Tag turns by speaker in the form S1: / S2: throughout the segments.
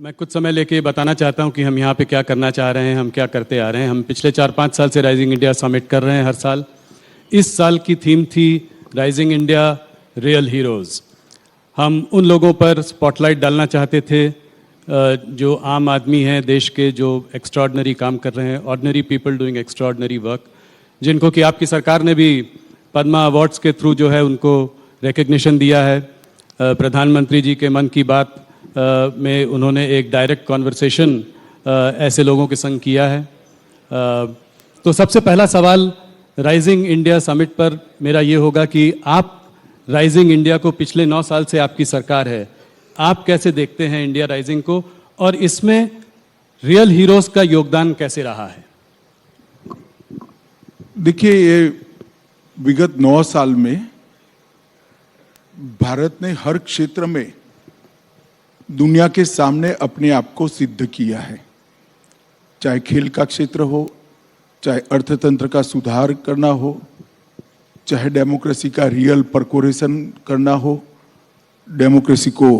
S1: मैं कुछ समय लेके बताना चाहता हूं कि हम यहाँ पे क्या करना चाह रहे हैं, हम क्या करते आ रहे हैं। हम पिछले 4-5 साल से राइजिंग इंडिया समिट कर रहे हैं हर साल। इस साल की थीम थी राइजिंग इंडिया रियल हीरोज़। हम उन लोगों पर स्पॉटलाइट डालना चाहते थे जो आम आदमी हैं देश के, जो एक्स्ट्राऑर्डिनरी काम कर रहे हैं, ordinary people doing extraordinary work, जिनको कि आपकी सरकार ने भी पद्मा अवार्ड्स के थ्रू जो है उनको रिकग्निशन दिया है। प्रधानमंत्री जी के मन की बात में उन्होंने एक डायरेक्ट कॉन्वर्सेशन ऐसे लोगों के संग किया है। तो सबसे पहला सवाल राइजिंग इंडिया समिट पर मेरा ये होगा कि आप राइजिंग इंडिया को, पिछले 9 साल से आपकी सरकार है, आप कैसे देखते हैं इंडिया राइजिंग को, और इसमें रियल हीरोज का योगदान कैसे रहा है?
S2: देखिए, ये विगत 9 साल में भारत ने हर क्षेत्र में दुनिया के सामने अपने आप को सिद्ध किया है। चाहे खेल का क्षेत्र हो, चाहे अर्थतंत्र का सुधार करना हो, चाहे डेमोक्रेसी का रियल परकोरेशन करना हो, डेमोक्रेसी को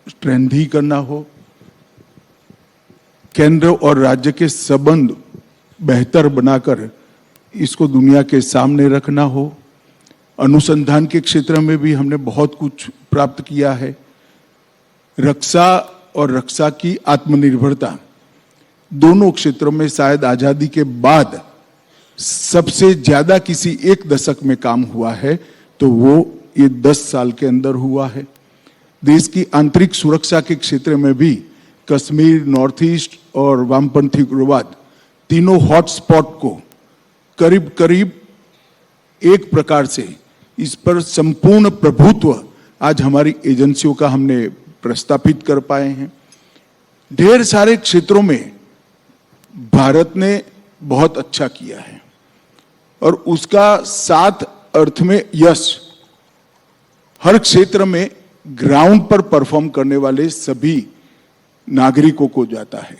S2: स्ट्रेंथी करना हो, केंद्र और राज्य के संबंध बेहतर बनाकर इसको दुनिया के सामने रखना हो। अनुसंधान के क्षेत्र में भी हमने बहुत कुछ प्राप्त किया है। रक्षा और रक्षा की आत्मनिर्भरता, दोनों क्षेत्रों में शायद आजादी के बाद सबसे ज्यादा किसी एक दशक में काम हुआ है, तो वो ये 10 साल के अंदर हुआ है। देश की आंतरिक सुरक्षा के क्षेत्र में भी कश्मीर, नॉर्थ ईस्ट और वामपंथी उग्रवाद, तीनों हॉटस्पॉट को करीब करीब एक प्रकार से इस पर संपूर्ण प्रभुत्व आज हमारी एजेंसियों का हमने प्रस्तापित कर पाए हैं। ढेर सारे क्षेत्रों में भारत ने बहुत अच्छा किया है और उसका साथ अर्थ में यश हर क्षेत्र में ग्राउंड पर परफॉर्म करने वाले सभी नागरिकों को जाता है।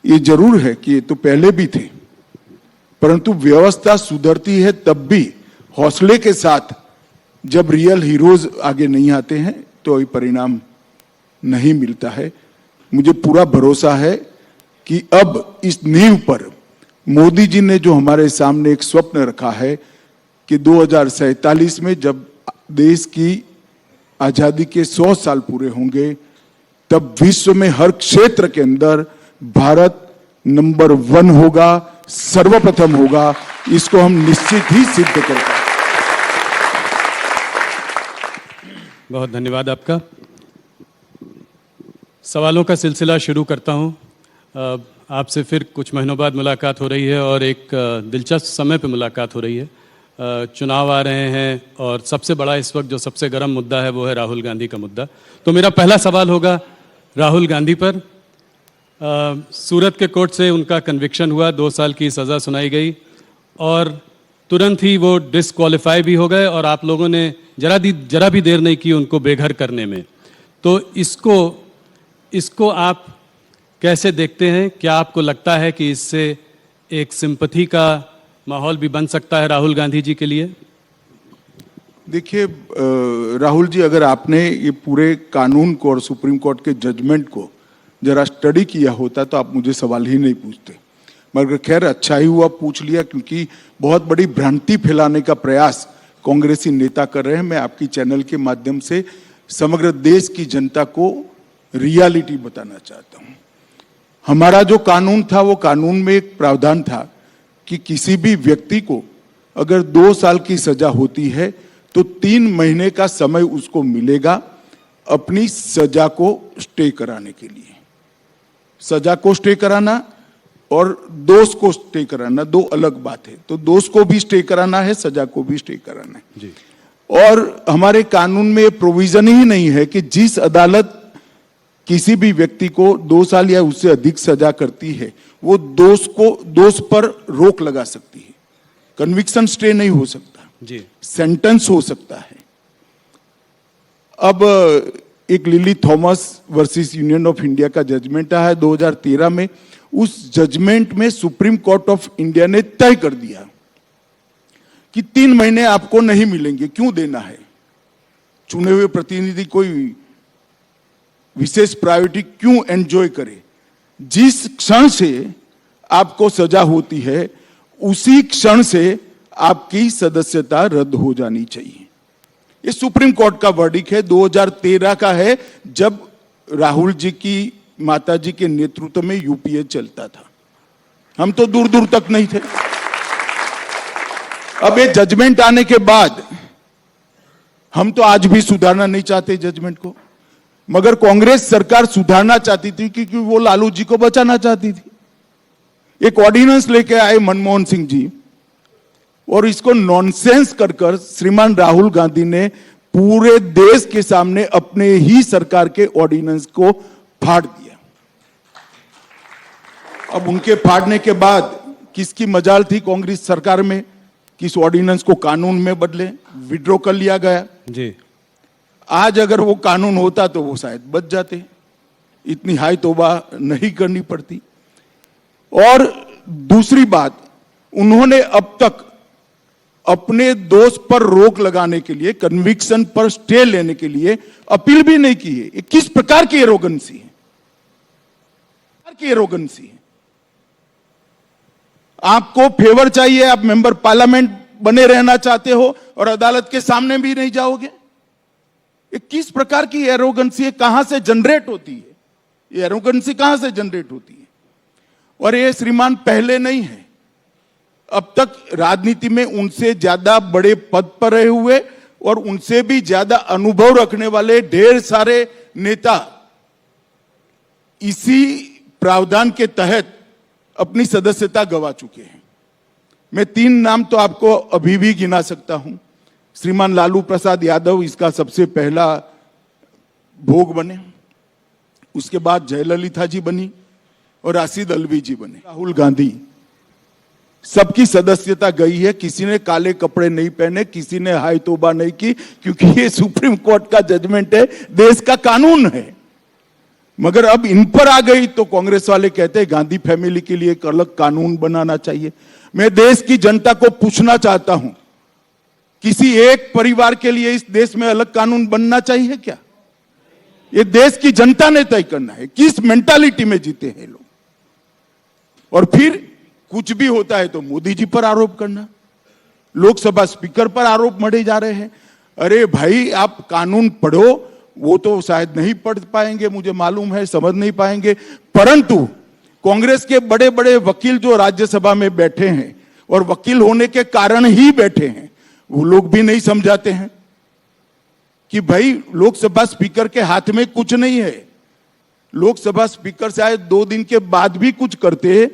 S2: ये जरूर है कि ये तो पहले भी थे, परंतु व्यवस्था सुधरती है तब भी हौसले के साथ। जब रियल हीरोज आगे नहीं आते हैं तो ये परिणाम नहीं मिलता है। मुझे पूरा भरोसा है कि अब इस नींव पर मोदी जी ने जो हमारे सामने एक स्वप्न रखा है कि 2047 में जब देश की आजादी के 100 साल पूरे होंगे, तब विश्व में हर क्षेत्र के अंदर भारत नंबर 1 होगा, सर्वप्रथम होगा। इसको हम निश्चित ही सिद्ध करेंगे।
S1: बहुत धन्यवाद आपका। सवालों का सिलसिला शुरू करता हूं। आपसे फिर कुछ महीनों बाद मुलाकात हो रही है और एक दिलचस्प समय पे मुलाकात हो रही है। चुनाव आ रहे हैं और सबसे बड़ा इस वक्त जो सबसे गर्म मुद्दा है वो है राहुल गांधी का मुद्दा। तो मेरा पहला सवाल होगा राहुल गांधी पर। सूरत के कोर्ट से उनका कन्विक्शन हुआ, 2 साल की सज़ा सुनाई गई और तुरंत ही वो डिसक्वालीफाई भी हो गए और आप लोगों ने जरा भी देर नहीं की उनको बेघर करने में। तो इसको आप कैसे देखते हैं? क्या आपको लगता है कि इससे एक सिंपैथी का माहौल भी बन सकता है राहुल गांधी जी के लिए?
S2: देखिए राहुल जी, अगर आपने ये पूरे कानून को और सुप्रीम कोर्ट के जजमेंट को जरा स्टडी किया होता तो आप मुझे सवाल ही नहीं पूछते। मगर खैर, अच्छा ही हुआ पूछ लिया, क्योंकि बहुत बड़ी भ्रांति फैलाने का प्रयास कांग्रेसी नेता कर रहे हैं। मैं आपकी चैनल के माध्यम से समग्र देश की जनता को रियलिटी बताना चाहता हूं। हमारा जो कानून था, वो कानून में एक प्रावधान था कि किसी भी व्यक्ति को अगर 2 साल की सजा होती है तो 3 महीने का समय उसको मिलेगा अपनी सजा को स्टे कराने के लिए। सजा को स्टे कराना और दोष को स्टे कराना 2 अलग बात है। तो दोष को भी स्टे कराना है, सजा को भी स्टे कराना है
S1: जी।
S2: और हमारे कानून में प्रोविजन ही नहीं है कि जिस अदालत किसी भी व्यक्ति को 2 साल या उससे अधिक सजा करती है, वो दोष पर रोक लगा सकती है। कन्विक्शन स्टे नहीं हो सकता
S1: जी,
S2: सेंटेंस हो सकता है। अब एक lily Thomas versus union of India का जजमेंट आया है 2013 में। उस जजमेंट में सुप्रीम कोर्ट ऑफ इंडिया ने तय कर दिया कि 3 महीने आपको नहीं मिलेंगे। क्यों देना है? चुने हुए प्रतिनिधि कोई विशेष प्रायोरिटी क्यों एंजॉय करे? जिस क्षण से आपको सजा होती है उसी क्षण से आपकी सदस्यता रद्द हो जानी चाहिए। ये सुप्रीम कोर्ट का वर्डिक्ट है, 2013 का है, जब राहुल जी की माताजी के नेतृत्व में यूपीए चलता था। हम तो दूर दूर तक नहीं थे। अब ये जजमेंट आने के बाद हम तो आज भी सुधारना नहीं चाहते जजमेंट को, मगर कांग्रेस सरकार सुधारना चाहती थी क्योंकि वो लालू जी को बचाना चाहती थी। एक ऑर्डिनेंस लेके आए मनमोहन सिंह जी और इसको नॉनसेंस कर श्रीमान राहुल गांधी ने पूरे देश के सामने अपने ही सरकार के ऑर्डिनेंस को फाड़ दिया। अब उनके फाड़ने के बाद किसकी मजाल थी कांग्रेस सरकार में कि इस ऑर्डिनेंस को कानून में बदले, विड्रॉ कर लिया गया
S1: जी।
S2: आज अगर वो कानून होता तो वो शायद बच जाते, इतनी हाई तौबा नहीं करनी पड़ती। और दूसरी बात, उन्होंने अब तक अपने दोस्त पर रोक लगाने के लिए, कन्विक्शन पर स्टे लेने के लिए अपील भी नहीं की है। ये किस प्रकार की एरोगेंसी है? एरोगेंसी है। आपको फेवर चाहिए, आप मेंबर पार्लियामेंट बने रहना चाहते हो और अदालत के सामने भी नहीं जाओगे। ये किस प्रकार की एरोगेंसी है? कहां से जनरेट होती है ये एरोगेंसी? कहां से जनरेट होती है? और ये श्रीमान पहले नहीं है, अब तक राजनीति में उनसे ज्यादा बड़े पद पर रहे हुए और उनसे भी ज्यादा अनुभव रखने वाले ढेर सारे नेता इसी प्रावधान के तहत अपनी सदस्यता गंवा चुके हैं। मैं 3 नाम तो आपको अभी भी गिना सकता हूं। श्रीमान लालू प्रसाद यादव इसका सबसे पहला भोग बने, उसके बाद जयललिता जी बनी और राशिद अल्वी जी बने। राहुल गांधी, सबकी सदस्यता गई है। किसी ने काले कपड़े नहीं पहने, किसी ने हाय तौबा नहीं की, क्योंकि ये सुप्रीम कोर्ट का जजमेंट है, देश का कानून है। मगर अब इन पर आ गई तो कांग्रेस वाले कहते हैं गांधी फैमिली के लिए एक अलग कानून बनाना चाहिए। मैं देश की जनता को पूछना चाहता हूं, किसी एक परिवार के लिए इस देश में अलग कानून बनना चाहिए क्या? ये देश की जनता ने तय करना है। किस मेंटालिटी में जीते हैं लोग? और फिर कुछ भी होता है तो मोदी जी पर आरोप करना, लोकसभा स्पीकर पर आरोप मढ़े जा रहे हैं। अरे भाई, आप कानून पढ़ो। वो तो शायद नहीं पढ़ पाएंगे, मुझे मालूम है, समझ नहीं पाएंगे, परंतु कांग्रेस के बड़े बड़े वकील जो राज्यसभा में बैठे हैं और वकील होने के कारण ही बैठे हैं, वो लोग भी नहीं समझाते हैं कि भाई लोकसभा स्पीकर के हाथ में कुछ नहीं है। लोकसभा स्पीकर शायद 2 दिन के बाद भी कुछ करते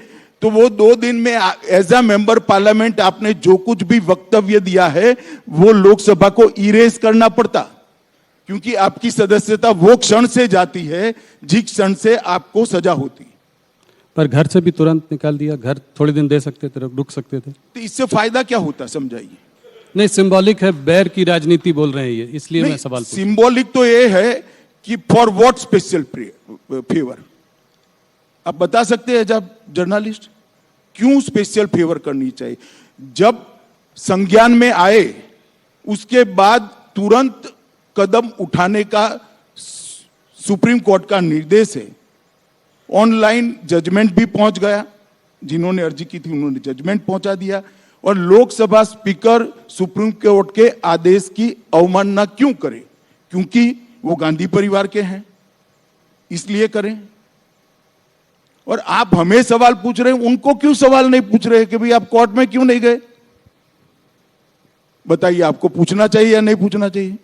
S2: तो वो 2 दिन में एज अ मेंबर पार्लियामेंट आपने जो कुछ भी वक्तव्य दिया है वो लोकसभा को इरेज करना पड़ता, क्योंकि आपकी सदस्यता वो क्षण से जाती है जिस क्षण से आपको सजा होती।
S1: पर घर से भी तुरंत निकाल दिया। घर थोड़े दिन दे सकते थे, रुक सकते थे।
S2: तो इससे फायदा क्या होता, समझाइए।
S1: नहीं, सिंबॉलिक है, बैर की राजनीति बोल रहे हैं ये, इसलिए मैं सवाल पूछ।
S2: सिंबॉलिक तो ये है कि फॉर व्हाट स्पेशल फेवर? आप बता सकते हैं जब जर्नलिस्ट, क्यों स्पेशल फेवर करनी चाहिए? जब संज्ञान में आए उसके बाद तुरंत कदम उठाने का सुप्रीम कोर्ट का निर्देश है। ऑनलाइन जजमेंट भी पहुंच गया, जिन्होंने अर्जी की थी उन्होंने जजमेंट पहुंचा दिया। और लोकसभा स्पीकर सुप्रीम कोर्ट के आदेश की अवमानना क्यों करे? क्योंकि वो गांधी परिवार के हैं, इसलिए करें। और आप हमें सवाल पूछ रहे हैं, उनको क्यों सवाल नहीं पूछ रहे कि भाई आप कोर्ट में क्यों नहीं गए? बताइए, आपको पूछना चाहिए या नहीं पूछना चाहिए?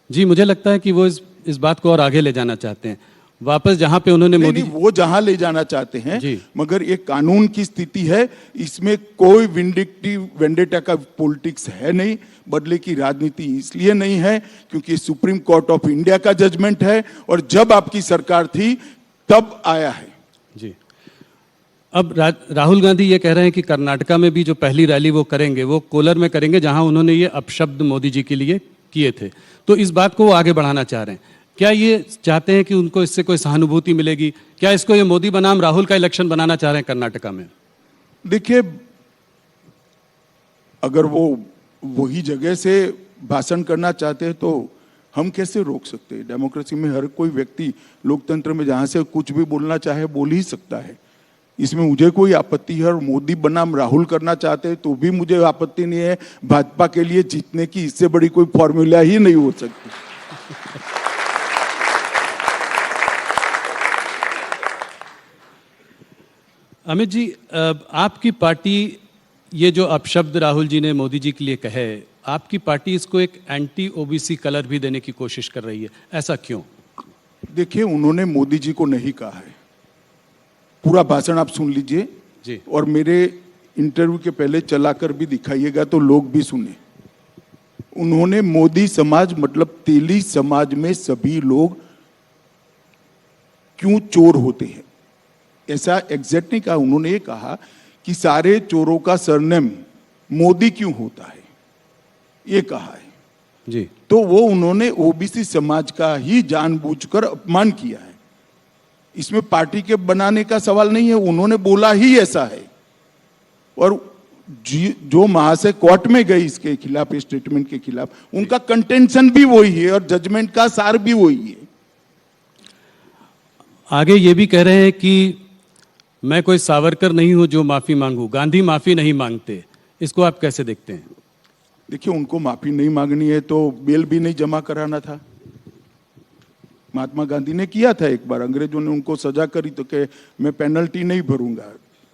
S1: जी, मुझे लगता है कि वो इस बात को और आगे ले जाना चाहते हैं, वापस जहां पे उन्होंने मोदी।
S2: वो जहां ले जाना चाहते हैं
S1: जी।
S2: मगर ये कानून की स्थिति है, इसमें कोई विंडिक्टिव वेंडेटा का पॉलिटिक्स है नहीं। बदले की राजनीति इसलिए नहीं है क्योंकि सुप्रीम कोर्ट ऑफ इंडिया का जजमेंट है और जब आपकी सरकार थी तब आया है।
S1: जी। अब राहुल गांधी ये कह रहे हैं कि कर्नाटका में भी जो पहली रैली वो करेंगे वो कोलर में करेंगे, जहां उन्होंने ये अपशब्द मोदी जी के लिए किए थे। तो इस बात को वो आगे बढ़ाना चाह रहे हैं। क्या ये चाहते हैं कि उनको इससे कोई सहानुभूति मिलेगी? क्या इसको ये मोदी बनाम राहुल का इलेक्शन बनाना चाह रहे हैं कर्नाटका में?
S2: देखिए, अगर वो वही जगह से भाषण करना चाहते हैं तो हम कैसे रोक सकते हैं? डेमोक्रेसी में हर कोई व्यक्ति, लोकतंत्र में जहां से कुछ भी बोलना चाहे बोल ही सकता है। इसमें मुझे कोई आपत्ति है। और मोदी बनाम राहुल करना चाहते हैं तो भी मुझे आपत्ति नहीं है। भाजपा के लिए जीतने की इससे बड़ी कोई फॉर्मूला ही नहीं हो सकती।
S1: अमित जी, आपकी पार्टी ये जो अपशब्द राहुल जी ने मोदी जी के लिए कहे, आपकी पार्टी इसको एक एंटी ओबीसी कलर भी देने की कोशिश कर रही है, ऐसा क्यों?
S2: देखिए, उन्होंने मोदी जी को नहीं कहा है। पूरा भाषण आप सुन लीजिए
S1: जी।
S2: और मेरे इंटरव्यू के पहले चलाकर भी दिखाइएगा तो लोग भी सुने। उन्होंने मोदी समाज मतलब तेली समाज में सभी लोग क्यों चोर होते हैं ऐसा एग्जैक्ट नहीं कहा। उन्होंने ये कहा कि सारे चोरों का सरनेम मोदी क्यों होता है, ये कहा है
S1: जी।
S2: तो वो उन्होंने ओबीसी समाज का ही जानबूझकर अपमान किया है। इसमें पार्टी के बनाने का सवाल नहीं है, उन्होंने बोला ही ऐसा है। और जो महाशय कोर्ट में गई इसके खिलाफ, स्टेटमेंट के खिलाफ, उनका कंटेंशन भी वही है और जजमेंट का सार भी वही है।
S1: आगे ये भी कह रहे हैं कि मैं कोई सावरकर नहीं हूं जो माफी मांगू, गांधी माफी नहीं मांगते। इसको आप कैसे देखते हैं?
S2: देखिए, उनको माफी नहीं मांगनी है तो बेल भी नहीं जमा कराना था। महात्मा गांधी ने किया था एक बार, अंग्रेजों ने उनको सजा करी तो कहे मैं पेनल्टी नहीं भरूंगा,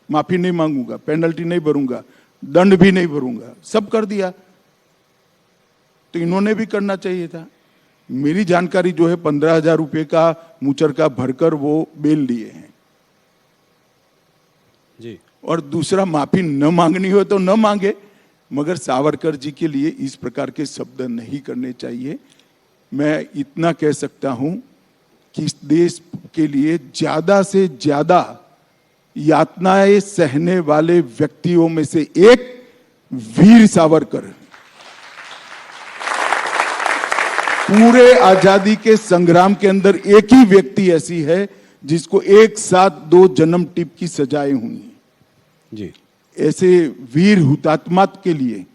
S2: माफी नहीं मांगूंगा, पेनल्टी नहीं भरूंगा, दंड भी नहीं भरूंगा, सब कर दिया। तो इन्होंने भी करना चाहिए था। मेरी जानकारी जो है 15,000 रुपए का मुचरका भरकर वो बेल लिए हैं
S1: जी।
S2: और दूसरा, माफी न मांगनी हो तो न मांगे, मगर सावरकर जी के लिए इस प्रकार के शब्द नहीं करने चाहिए। मैं इतना कह सकता हूं कि इस देश के लिए ज्यादा से ज्यादा यातनाएं सहने वाले व्यक्तियों में से एक वीर सावरकर। पूरे आजादी के संग्राम के अंदर एक ही व्यक्ति ऐसी है जिसको एक साथ 2 जन्म टिप की सजाएं हुई
S1: जी।
S2: ऐसे वीर हुतात्मा के लिए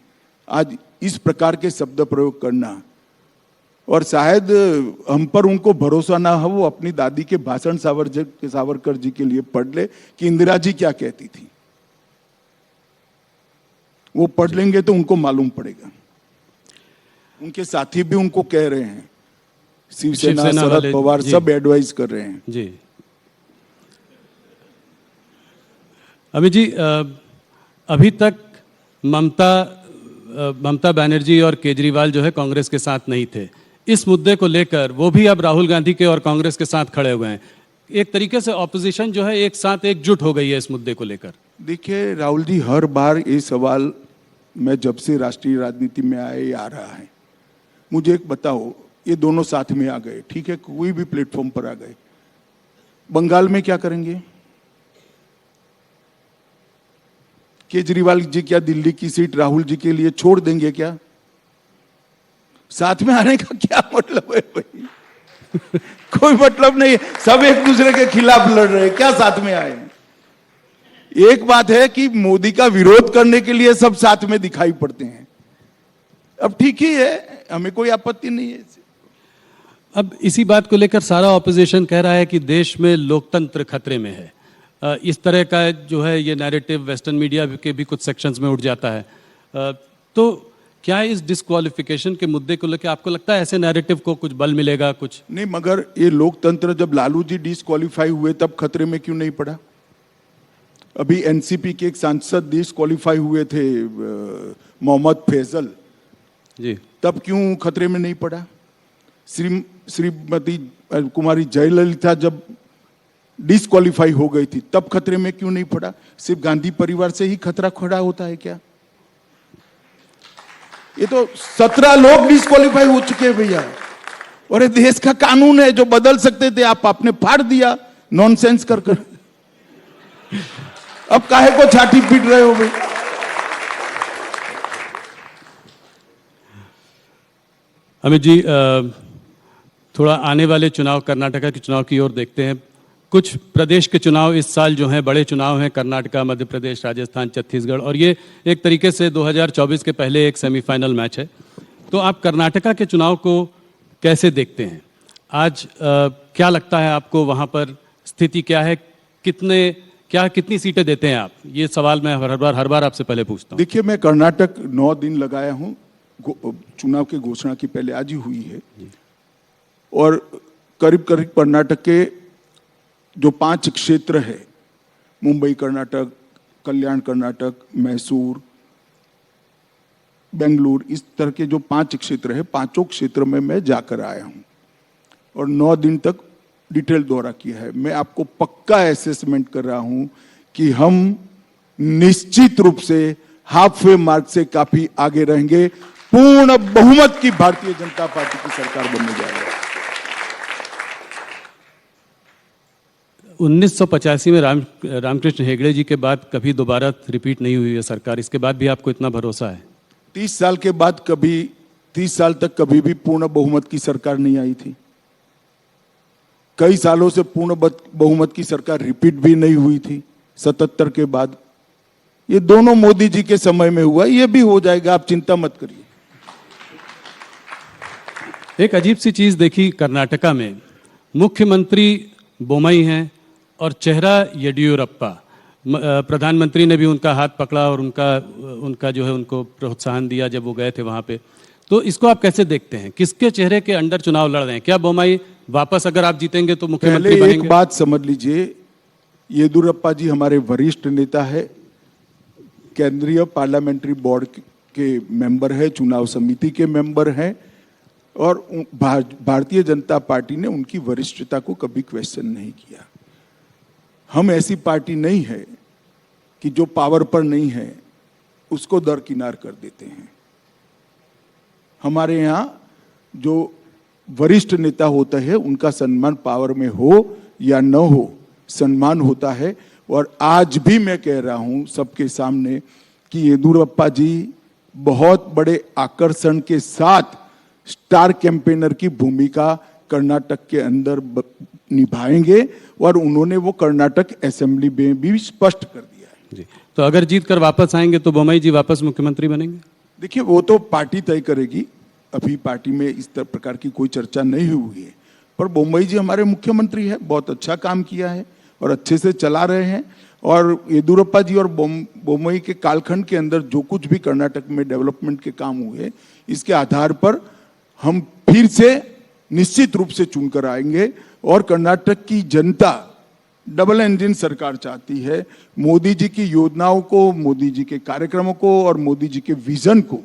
S2: आज इस प्रकार के शब्द प्रयोग करना, और शायद हम पर उनको भरोसा ना हो, वो अपनी दादी के भाषण सावरकर जी के लिए पढ़ ले कि इंदिरा जी क्या कहती थी। वो पढ़ लेंगे तो उनको मालूम पड़ेगा। उनके साथी भी उनको कह रहे हैं, शिवसेना शरद पवार सब एडवाइस कर रहे हैं
S1: जी। अमित जी, अभी तक ममता बनर्जी और केजरीवाल जो है कांग्रेस के साथ नहीं थे। इस मुद्दे को लेकर वो भी अब राहुल गांधी के और कांग्रेस के साथ खड़े हुए हैं। एक तरीके से ऑपोजिशन जो है एक साथ एकजुट हो गई है इस मुद्दे को लेकर।
S2: देखिए राहुल जी, हर बार ये सवाल मैं जब से राष्ट्रीय राजनीति में आए आ रहा है। मुझे एक बताओ, ये दोनों साथ में आ गए, ठीक है, कोई भी प्लेटफॉर्म पर आ गए, बंगाल में क्या करेंगे? केजरीवाल जी क्या दिल्ली की सीट राहुल जी के लिए छोड़ देंगे क्या? साथ में आने का क्या मतलब है भाई? कोई मतलब नहीं, सब एक दूसरे के खिलाफ लड़ रहे हैं, क्या साथ में आए? एक बात है कि मोदी का विरोध करने के लिए सब साथ में दिखाई पड़ते हैं। अब ठीक ही है, हमें कोई आपत्ति नहीं है।
S1: अब इसी बात को लेकर सारा ऑपोजिशन कह रहा है कि देश में लोकतंत्र खतरे में है। इस तरह का जो है ये नैरेटिव वेस्टर्न मीडिया के भी कुछ सेक्शंस में उठ जाता है। तो क्या इस डिस्क्वालिफिकेशन के मुद्दे को लेकर आपको लगता है ऐसे नैरेटिव को कुछ बल मिलेगा? कुछ
S2: नहीं, मगर ये लोकतंत्र जब लालू जी डिस्क्वालीफाई हुए तब खतरे में क्यों नहीं पड़ा? अभी एनसीपी के एक सांसद डिस्क्वालीफाई हुए थे, मोहम्मद फैजल
S1: जी,
S2: तब क्यों खतरे में नहीं पड़ा? श्रीमती कुमारी जयललिता जब डिस्क्वालीफाई हो गई थी तब खतरे में क्यों नहीं पड़ा? सिर्फ गांधी परिवार से ही खतरा खड़ा होता है क्या? ये तो 17 लोग डिस्क्वालीफाई हो चुके हैं भैया, और ये देश का कानून है जो बदल सकते थे, आप आपने फाड़ दिया नॉनसेंस कर कर। अब काहे को छाती पीट रहे हो भाई?
S1: अमित जी, थोड़ा आने वाले चुनाव, कर्नाटका के चुनाव की ओर देखते हैं। कुछ प्रदेश के चुनाव इस साल जो हैं बड़े चुनाव हैं, कर्नाटका, मध्य प्रदेश, राजस्थान, छत्तीसगढ़, और ये एक तरीके से 2024 के पहले एक सेमीफाइनल मैच है। तो आप कर्नाटका के चुनाव को कैसे देखते हैं आज? क्या लगता है आपको वहाँ पर स्थिति क्या है? कितनी सीटें देते हैं आप? ये सवाल मैं हर बार आपसे पहले पूछता हूँ।
S2: देखिए, मैं कर्नाटक 9 दिन लगाया हूँ, चुनाव की घोषणा की पहले आज ही हुई है, और करीब करीब कर्नाटक के जो 5 क्षेत्र है, मुंबई कर्नाटक, कल्याण कर्नाटक, मैसूर, बेंगलुरु, इस तरह के जो 5 क्षेत्र है, 5 क्षेत्र में मैं जाकर आया हूं और 9 दिन तक डिटेल दौरा किया है। मैं आपको पक्का असेसमेंट कर रहा हूं कि हम निश्चित रूप से हाफ वे मार्क से काफी आगे रहेंगे। पूर्ण बहुमत की भारतीय जनता पार्टी की सरकार बनने जा रही है।
S1: 1985 में रामकृष्ण हेगड़े जी के बाद कभी दोबारा रिपीट नहीं हुई है सरकार, इसके बाद भी आपको इतना भरोसा है?
S2: 30 साल के बाद 30 साल तक कभी भी पूर्ण बहुमत की सरकार नहीं आई थी। कई सालों से पूर्ण बहुमत की सरकार रिपीट भी नहीं हुई थी 77 के बाद। ये दोनों मोदी जी के समय में हुआ, ये भी हो जाएगा, आप चिंता मत करिए।
S1: एक अजीब सी चीज देखी कर्नाटका में, मुख्यमंत्री बोमई हैं और चेहरा येडियुरप्पा। प्रधानमंत्री ने भी उनका हाथ पकड़ा और उनका जो है उनको प्रोत्साहन दिया जब वो गए थे वहां पे। तो इसको आप कैसे देखते हैं? किसके चेहरे के अंडर चुनाव लड़ रहे हैं? क्या बोमई वापस अगर आप जीतेंगे तो मुख्यमंत्री बनेंगे?
S2: एक बात समझ लीजिए, येदियुरप्पा जी हमारे वरिष्ठ नेता है, केंद्रीय पार्लियामेंट्री बोर्ड के मेंबर है, चुनाव समिति के मेंबर हैं, और भारतीय जनता पार्टी ने उनकी वरिष्ठता को कभी क्वेश्चन नहीं किया। हम ऐसी पार्टी नहीं है कि जो पावर पर नहीं है उसको दरकिनार कर देते हैं। हमारे यहाँ जो वरिष्ठ नेता होता है उनका सम्मान पावर में हो या न हो, सम्मान होता है। और आज भी मैं कह रहा हूं सबके सामने कि येदियुरप्पा जी बहुत बड़े आकर्षण के साथ स्टार कैंपेनर की भूमिका कर्नाटक के अंदर निभाएंगे, और उन्होंने वो कर्नाटक असेंबली में भी स्पष्ट कर दिया है।
S1: जी। तो अगर जीत कर वापस आएंगे तो बोमई जी वापस मुख्यमंत्री बनेंगे?
S2: देखिए, वो तो पार्टी तय करेगी। अभी पार्टी में इस प्रकार की कोई चर्चा नहीं हुई है, पर बोमई जी हमारे मुख्यमंत्री है, बहुत अच्छा काम किया है और अच्छे से चला रहे हैं। और येदियुरप्पा जी और बोमई के कालखंड के अंदर जो कुछ भी कर्नाटक में डेवलपमेंट के काम हुए, इसके आधार पर हम फिर से निश्चित रूप से चुनकर आएंगे। और कर्नाटक की जनता डबल इंजन सरकार चाहती है। मोदी जी की योजनाओं को, मोदी जी के कार्यक्रमों को और मोदी जी के विजन को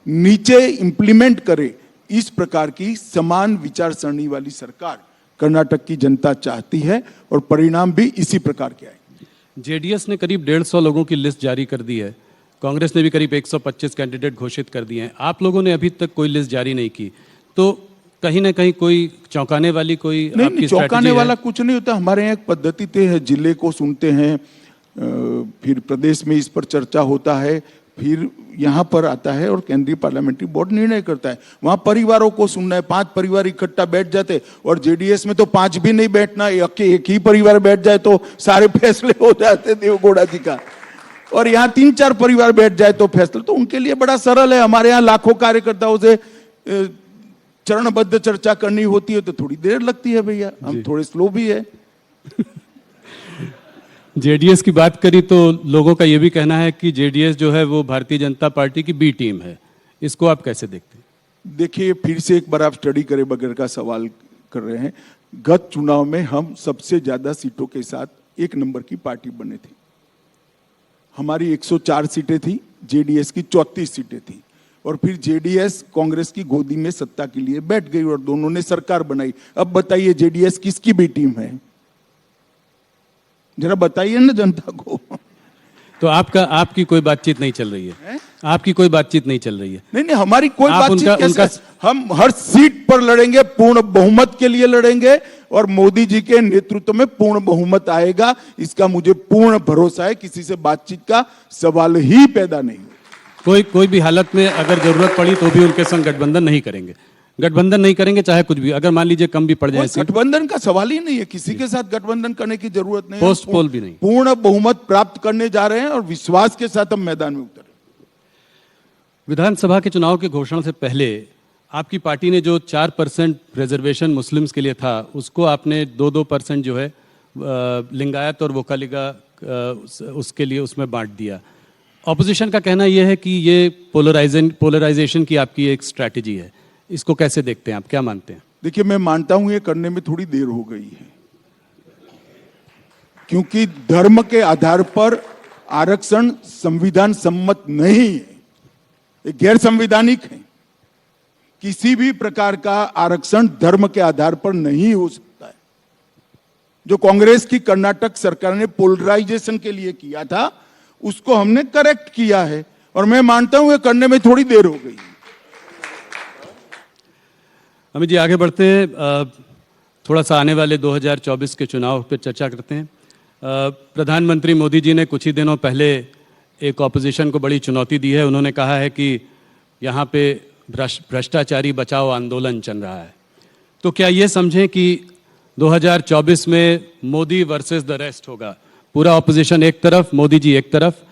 S2: नीचे इंप्लीमेंट करे, इस प्रकार की समान विचार सरणी वाली सरकार कर्नाटक की जनता चाहती है, और परिणाम भी इसी प्रकार के आएंगे।
S1: जेडीएस ने करीब 150 लोगों की लिस्ट जारी कर दी है, कांग्रेस ने भी करीब 125 कैंडिडेट घोषित कर दिए हैं। आप लोगों ने अभी तक कोई लिस्ट जारी नहीं की, तो कहीं ना कहीं कोई चौंकाने वाली कोई
S2: नहीं, चौंकाने वाला कुछ नहीं होता। हमारे यहाँ एक पद्धति तय है, जिले को सुनते हैं, फिर प्रदेश में इस पर चर्चा होता है, फिर यहाँ पर आता है और केंद्रीय पार्लियामेंट्री बोर्ड निर्णय करता है। वहां परिवारों को सुनना है, 5 परिवार इकट्ठा बैठ जाते, और जेडीएस में तो 5 भी नहीं बैठना, एक ही परिवार बैठ जाए तो सारे फैसले हो जाते देवगौड़ा जी का, और यहाँ 3-4 परिवार बैठ जाए तो फैसला तो उनके लिए बड़ा सरल है। हमारे यहाँ लाखों कार्यकर्ताओं से चरणबद्ध चर्चा करनी होती है तो थोड़ी देर लगती है भैया, हम थोड़े स्लो भी है।
S1: जेडीएस की बात करी तो लोगों का यह भी कहना है कि जेडीएस जो है वो भारतीय जनता पार्टी की बी टीम है, इसको आप कैसे देखते हैं?
S2: देखिए, फिर से एक बार आप स्टडी करे बगैर का सवाल कर रहे हैं। गत चुनाव में हम सबसे ज्यादा सीटों के साथ 1 नंबर की पार्टी बने थे। हमारी 104 सीटें थी, जेडीएस की 34 सीटें थी, और फिर जेडीएस कांग्रेस की गोदी में सत्ता के लिए बैठ गई और दोनों ने सरकार बनाई। अब बताइए जेडीएस किसकी बी टीम है? जरा बताइए ना जनता को।
S1: तो आपकी कोई बातचीत नहीं चल रही है? आपकी कोई बातचीत नहीं चल रही है?
S2: नहीं, हमारी कोई बातचीत कैसे? हम हर सीट पर लड़ेंगे, पूर्ण बहुमत के लिए लड़ेंगे, और मोदी जी के नेतृत्व में पूर्ण बहुमत आएगा, इसका मुझे पूर्ण भरोसा है। किसी से बातचीत का सवाल ही पैदा नहीं।
S1: कोई भी हालत में अगर जरूरत पड़ी तो भी उनके संग गठबंधन नहीं करेंगे? गठबंधन नहीं करेंगे चाहे कुछ भी, अगर मान लीजिए कम भी पड़ जाए?
S2: गठबंधन का सवाल ही नहीं है, किसी के साथ गठबंधन करने की जरूरत नहीं है।
S1: पोस्ट पोल भी नहीं,
S2: पूर्ण बहुमत प्राप्त करने जा रहे हैं और विश्वास के साथ हम मैदान में उतरे।
S1: विधानसभा के चुनाव की घोषणा से पहले आपकी पार्टी ने जो 4% रिजर्वेशन मुस्लिम्स के लिए था उसको आपने 2% जो है लिंगायत और वोकालिगा उसके लिए उसमें बांट दिया। ऑपोजिशन का कहना यह है कि ये पोलराइजेशन की आपकी एक स्ट्रैटेजी है, इसको कैसे देखते हैं आप, क्या मानते हैं?
S2: देखिए, मैं मानता हूं ये करने में थोड़ी देर हो गई है, क्योंकि धर्म के आधार पर आरक्षण संविधान सम्मत नहीं है, ये गैर संवैधानिक है। किसी भी प्रकार का आरक्षण धर्म के आधार पर नहीं हो सकता है। जो कांग्रेस की कर्नाटक सरकार ने पोलराइजेशन के लिए किया था उसको हमने करेक्ट किया है, और मैं मानता हूं ये करने में थोड़ी देर हो गई।
S1: अमित जी, आगे बढ़ते हैं, थोड़ा सा आने वाले 2024 के चुनाव पर चर्चा करते हैं। प्रधानमंत्री मोदी जी ने कुछ ही दिनों पहले एक ऑपोजिशन को बड़ी चुनौती दी है। उन्होंने कहा है कि यहाँ पे भ्रष्टाचारी बचाओ आंदोलन चल रहा है। तो क्या ये समझें कि 2024 में मोदी वर्सेस द रेस्ट होगा, पूरा ऑपोजिशन एक तरफ, मोदी जी एक तरफ?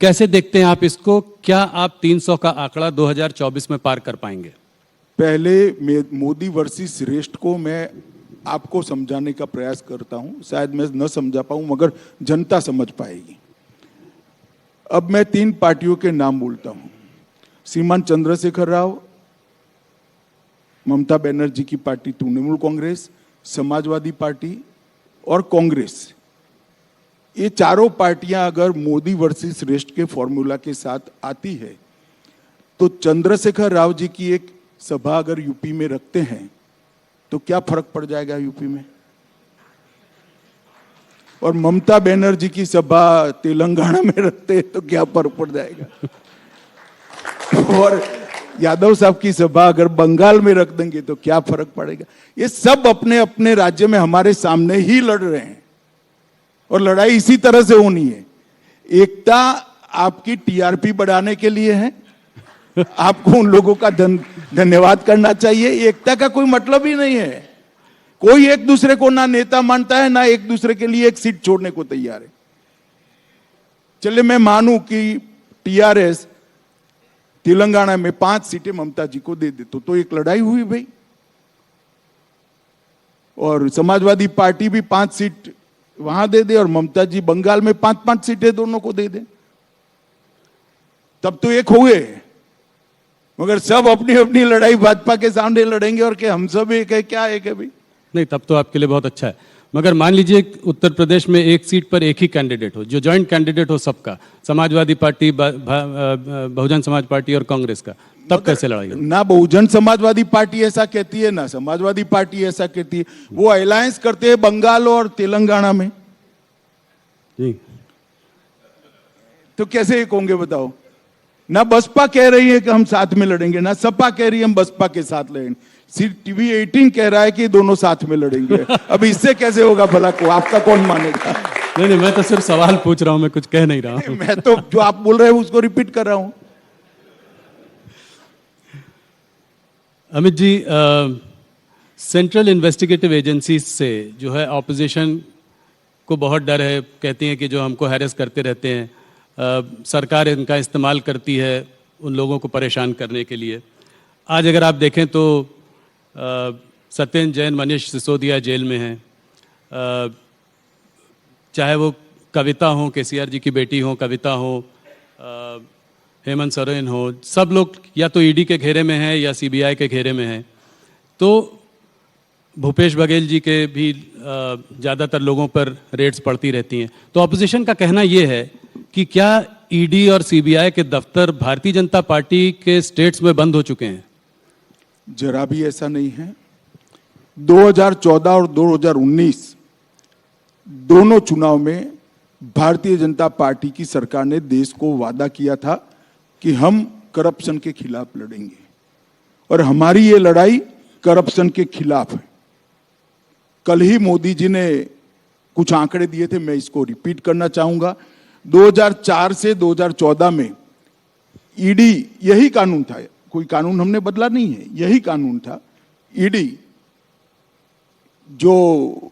S1: कैसे देखते हैं आप इसको? क्या आप 300 का आंकड़ा 2024 में पार कर पाएंगे?
S2: पहले मोदी वर्सेस रेस्ट को मैं आपको समझाने का प्रयास करता हूं, शायद मैं न समझा पाऊं मगर जनता समझ पाएगी। अब मैं 3 पार्टियों के नाम बोलता हूं, श्रीमान चंद्रशेखर राव, ममता बनर्जी की पार्टी तृणमूल कांग्रेस, समाजवादी पार्टी और कांग्रेस। ये चारों पार्टियां अगर मोदी वर्सेस रेस्ट के फॉर्मूला के साथ आती है तो चंद्रशेखर राव जी की एक सभा अगर यूपी में रखते हैं तो क्या फर्क पड़ जाएगा यूपी में, और ममता बनर्जी की सभा तेलंगाना में रखते हैं तो क्या फर्क पड़ जाएगा, और यादव साहब की सभा अगर बंगाल में रख देंगे तो क्या फर्क पड़ेगा। ये सब अपने अपने राज्य में हमारे सामने ही लड़ रहे हैं, और लड़ाई इसी तरह से होनी है। एकता आपकी टीआरपी बढ़ाने के लिए है, आपको उन लोगों का धन्यवाद करना चाहिए। एकता का कोई मतलब ही नहीं है। कोई एक दूसरे को ना नेता मानता है, ना एक दूसरे के लिए एक सीट छोड़ने को तैयार है। चलिए मैं मानूं कि टीआरएस तेलंगाना में 5 सीटें ममता जी को दे दे तो एक लड़ाई हुई भाई, और समाजवादी पार्टी भी 5 सीट वहां दे दे और ममता जी बंगाल में 5-5 सीटें दोनों को दे दे, तब तो एक हुए। मगर सब अपनी अपनी लड़ाई भाजपा के सामने लड़ेंगे और क्या हम सब एक है, क्या एक है भाई? नहीं,
S1: तब तो आपके लिए बहुत अच्छा है। मगर मान लीजिए उत्तर प्रदेश में एक सीट पर एक ही कैंडिडेट हो, जो जॉइंट कैंडिडेट हो सबका, समाजवादी पार्टी, बहुजन समाज पार्टी और कांग्रेस का, तब कैसे लड़ाई?
S2: ना बहुजन समाजवादी पार्टी ऐसा कहती है, ना समाजवादी पार्टी ऐसा कहती है। वो अलायंस करते हैं बंगाल और तेलंगाना में
S1: जी,
S2: तो कैसे एक होंगे बताओ? ना बसपा कह रही है कि हम साथ में लड़ेंगे, ना सपा कह रही है हम बसपा के साथ लड़ेंगे, सिर्फ टीवी 18 कह रहा है कि दोनों साथ में लड़ेंगे। अब इससे कैसे होगा भला? को आपका कौन मानेगा?
S1: नहीं, मैं तो सिर्फ सवाल पूछ रहा हूं, मैं कुछ कह नहीं रहा हूं।
S2: मैं तो जो आप बोल रहे हैं उसको रिपीट कर रहा हूं।
S1: Amit ji, central investigative agency से जो है ऑपोजिशन को बहुत डर है, कहती हैं कि जो हमको हैरेस करते रहते हैं, सरकार इनका इस्तेमाल करती है उन लोगों को परेशान करने के लिए। आज अगर आप देखें तो सत्येंद्र जैन, मनीष सिसोदिया जेल में हैं, चाहे वो कविता हो, केसीआर जी की बेटी हो कविता हो, हेमंत सोरेन हो, सब लोग या तो ईडी के घेरे में हैं या सीबीआई के घेरे में हैं। तो भूपेश बघेल जी के भी ज़्यादातर लोगों पर रेड्स पड़ती रहती हैं। तो ऑपोजिशन का कहना ये है कि क्या ईडी और सीबीआई के दफ्तर भारतीय जनता पार्टी के स्टेट्स में बंद हो चुके हैं?
S2: जरा भी ऐसा नहीं है। 2014 और 2019 दोनों चुनाव में भारतीय जनता पार्टी की सरकार ने देश को वादा किया था कि हम करप्शन के खिलाफ लड़ेंगे, और हमारी ये लड़ाई करप्शन के खिलाफ है। कल ही मोदी जी ने कुछ आंकड़े दिए थे, मैं इसको रिपीट करना चाहूंगा। 2004 से 2014 में ईडी, यही कानून था, कोई कानून हमने बदला नहीं है, यही कानून था। ईडी जो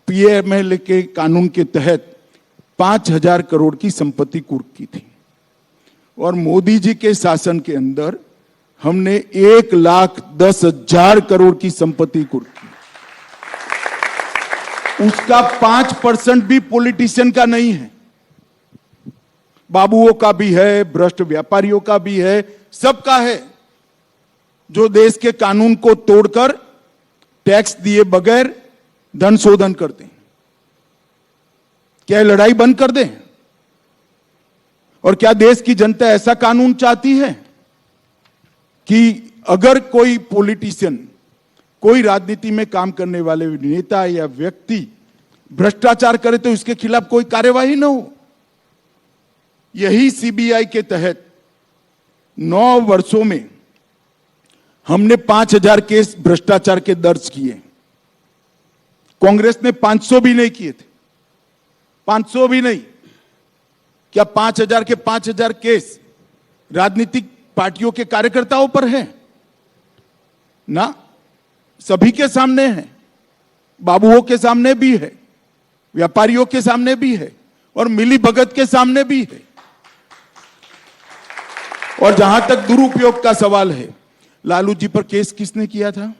S2: पीएमएल के कानून के तहत 5,000 करोड़ की संपत्ति कुर्क की थी, और मोदी जी के शासन के अंदर हमने 1,10,000 करोड़ की संपत्ति कुर्क की। उसका 5% भी पॉलिटिशियन का नहीं है, बाबुओं का भी है, भ्रष्ट व्यापारियों का भी है, सबका है, जो देश के कानून को तोड़कर टैक्स दिए बगैर धन शोधन करते हैं। क्या लड़ाई बंद कर दें? और क्या देश की जनता ऐसा कानून चाहती है कि अगर कोई पॉलिटिशियन, कोई राजनीति में काम करने वाले नेता या व्यक्ति भ्रष्टाचार करे तो इसके खिलाफ कोई कार्यवाही न हो? यही सीबीआई के तहत 9 वर्षों में हमने 5,000 केस भ्रष्टाचार के दर्ज किए। कांग्रेस ने 500 भी नहीं किए थे, 500 भी नहीं। क्या 5,000 के 5,000 केस राजनीतिक पार्टियों के कार्यकर्ताओं पर है? ना, सभी के सामने है, बाबुओं के सामने भी है, व्यापारियों के सामने भी है, और मिली भगत के सामने भी है। और जहां तक दुरुपयोग का सवाल है, लालू जी पर केस किसने किया था?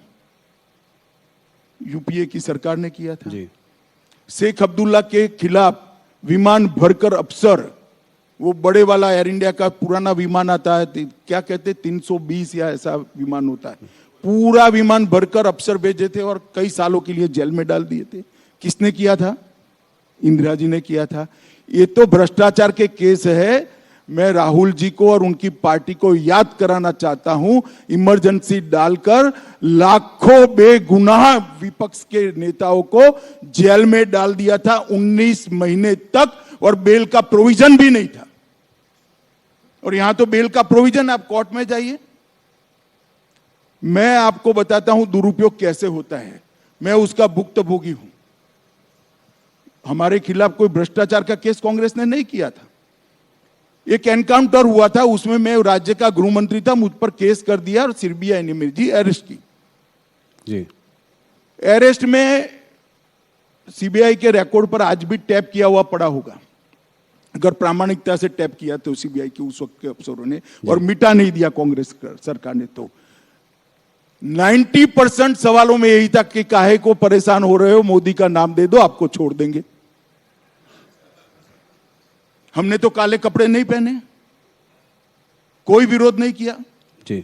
S2: यूपीए की सरकार ने किया था जी। शेख अब्दुल्ला के खिलाफ विमान भरकर अफसर, वो बड़े वाला एयर इंडिया का पुराना विमान आता है, क्या कहते 320 या ऐसा विमान होता है, पूरा विमान भरकर अफसर भेजे थे और कई सालों के लिए जेल में डाल दिए थे। किसने किया था? इंदिरा जी ने किया था। ये तो भ्रष्टाचार के केस है। मैं राहुल जी को और उनकी पार्टी को याद कराना चाहता हूं, इमरजेंसी डालकर लाखों बेगुनाह विपक्ष के नेताओं को जेल में डाल दिया था 19 महीने तक, और बेल का प्रोविजन भी नहीं था। और यहां तो बेल का प्रोविजन, आप कोर्ट में जाइए। मैं आपको बताता हूं दुरुपयोग कैसे होता है, मैं उसका भुक्तभोगी हूं। हमारे खिलाफ कोई भ्रष्टाचार का केस कांग्रेस ने नहीं किया था। एक एनकाउंटर हुआ था, उसमें मैं राज्य का गृह मंत्री था, मुझ पर केस कर दिया और सीबीआई ने मेरी अरेस्ट की जी। अरेस्ट में सीबीआई के रिकॉर्ड पर आज भी टैप किया हुआ पड़ा होगा, अगर प्रामाणिकता से टैप किया तो सीबीआई के उस वक्त के अफसरों ने, और मिटा नहीं दिया कांग्रेस सरकार ने। तो 90% सवालों में यही था कि काहे को परेशान हो रहे हो, मोदी का नाम दे दो, आपको छोड़ देंगे। हमने तो काले कपड़े नहीं पहने, कोई विरोध नहीं किया जी।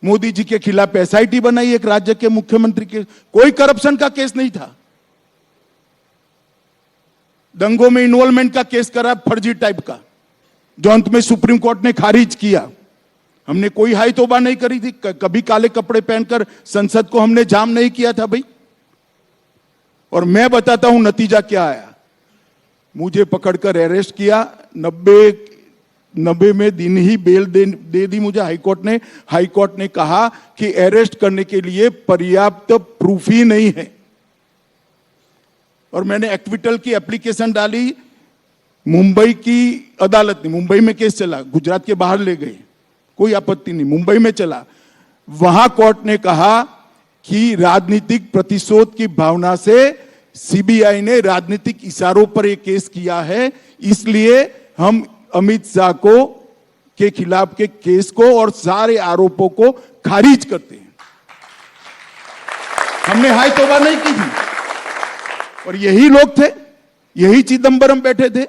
S2: मोदी जी के खिलाफ एसआईटी बनाई, एक राज्य के मुख्यमंत्री के, कोई करप्शन का केस नहीं था। दंगों में इन्वॉल्वमेंट का केस करा, फर्जी टाइप का, जो अंत में सुप्रीम कोर्ट ने खारिज किया। हमने कोई हाई तौबा नहीं करी थी, कभी काले कपड़े पहनकर संसद को हमने जाम नहीं किया था भाई। और मैं बताता हूं नतीजा क्या आया। मुझे पकड़कर अरेस्ट किया, 90 में दिन ही बेल दे दी मुझे हाईकोर्ट ने। हाईकोर्ट ने कहा कि अरेस्ट करने के लिए पर्याप्त प्रूफ ही नहीं है, और मैंने एक्विटल की एप्लीकेशन डाली। मुंबई की अदालत ने, मुंबई में केस चला, गुजरात के बाहर ले गए, कोई आपत्ति नहीं, मुंबई में चला। वहां कोर्ट ने कहा कि राजनीतिक प्रतिशोध की भावना से सीबीआई ने राजनीतिक इशारों पर यह केस किया है, इसलिए हम अमित शाह को के खिलाफ के केस को और सारे आरोपों को खारिज करते हैं। हमने हाई तौबा नहीं की थी। और यही लोग थे, यही चिदंबरम बैठे थे,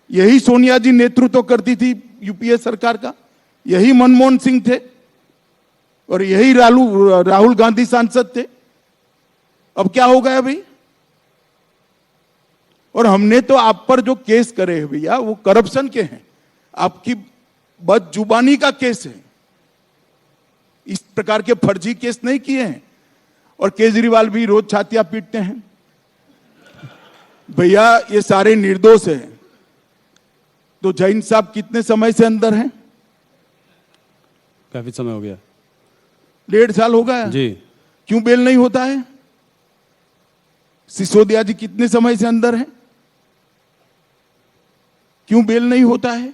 S2: यही सोनिया जी नेतृत्व करती थी यूपीए सरकार का, यही मनमोहन सिंह थे, और यही राहुल गांधी सांसद थे। अब क्या हो गया भाई? और हमने तो आप पर जो केस करे हैं भैया, वो करप्शन के हैं, आपकी बदजुबानी का केस है। इस प्रकार के फर्जी केस नहीं किए हैं। और केजरीवाल भी रोज छातियां पीटते हैं, भैया ये सारे निर्दोष हैं। तो जैन साहब कितने समय से अंदर हैं?
S1: काफी समय हो गया,
S2: 1.5 साल हो गया
S1: जी।
S2: क्यों बेल नहीं होता है? सिसोदिया जी कितने समय से अंदर हैं? क्यों बेल नहीं होता है?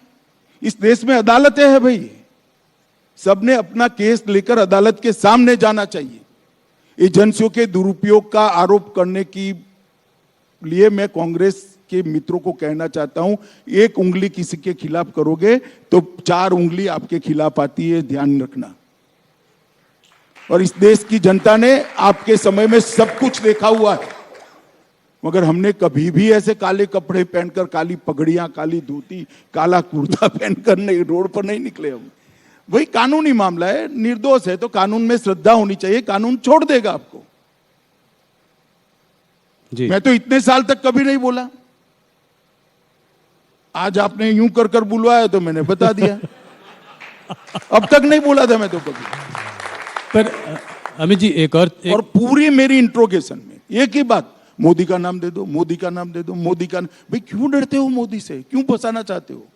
S2: इस देश में अदालतें हैं भाई, सबने अपना केस लेकर अदालत के सामने जाना चाहिए। एजेंसियों के दुरुपयोग का आरोप करने की लिए मैं कांग्रेस के मित्रों को कहना चाहता हूं, एक उंगली किसी के खिलाफ करोगे तो 4 उंगली आपके खिलाफ आती है, ध्यान रखना। और इस देश की जनता ने आपके समय में सब कुछ देखा हुआ है, मगर हमने कभी भी ऐसे काले कपड़े पहनकर, काली पगड़ियां, काली धोती, काला कुर्ता पहनकर नहीं, रोड पर नहीं निकले हम। वही कानूनी मामला है, निर्दोष है तो कानून में श्रद्धा होनी चाहिए, कानून छोड़ देगा आपको।
S1: जी।
S2: मैं तो इतने साल तक कभी नहीं बोला, आज आपने यूं कर कर बुलवाया तो मैंने बता दिया। अब तक नहीं बोला था मैं तो कभी।
S1: पर अमित जी
S2: और पूरी मेरी इंट्रोगेशन में एक ही बात, मोदी का नाम दे दो, मोदी का नाम दे दो, मोदी का। भाई क्यों डरते हो मोदी से, क्यों फंसाना चाहते हो?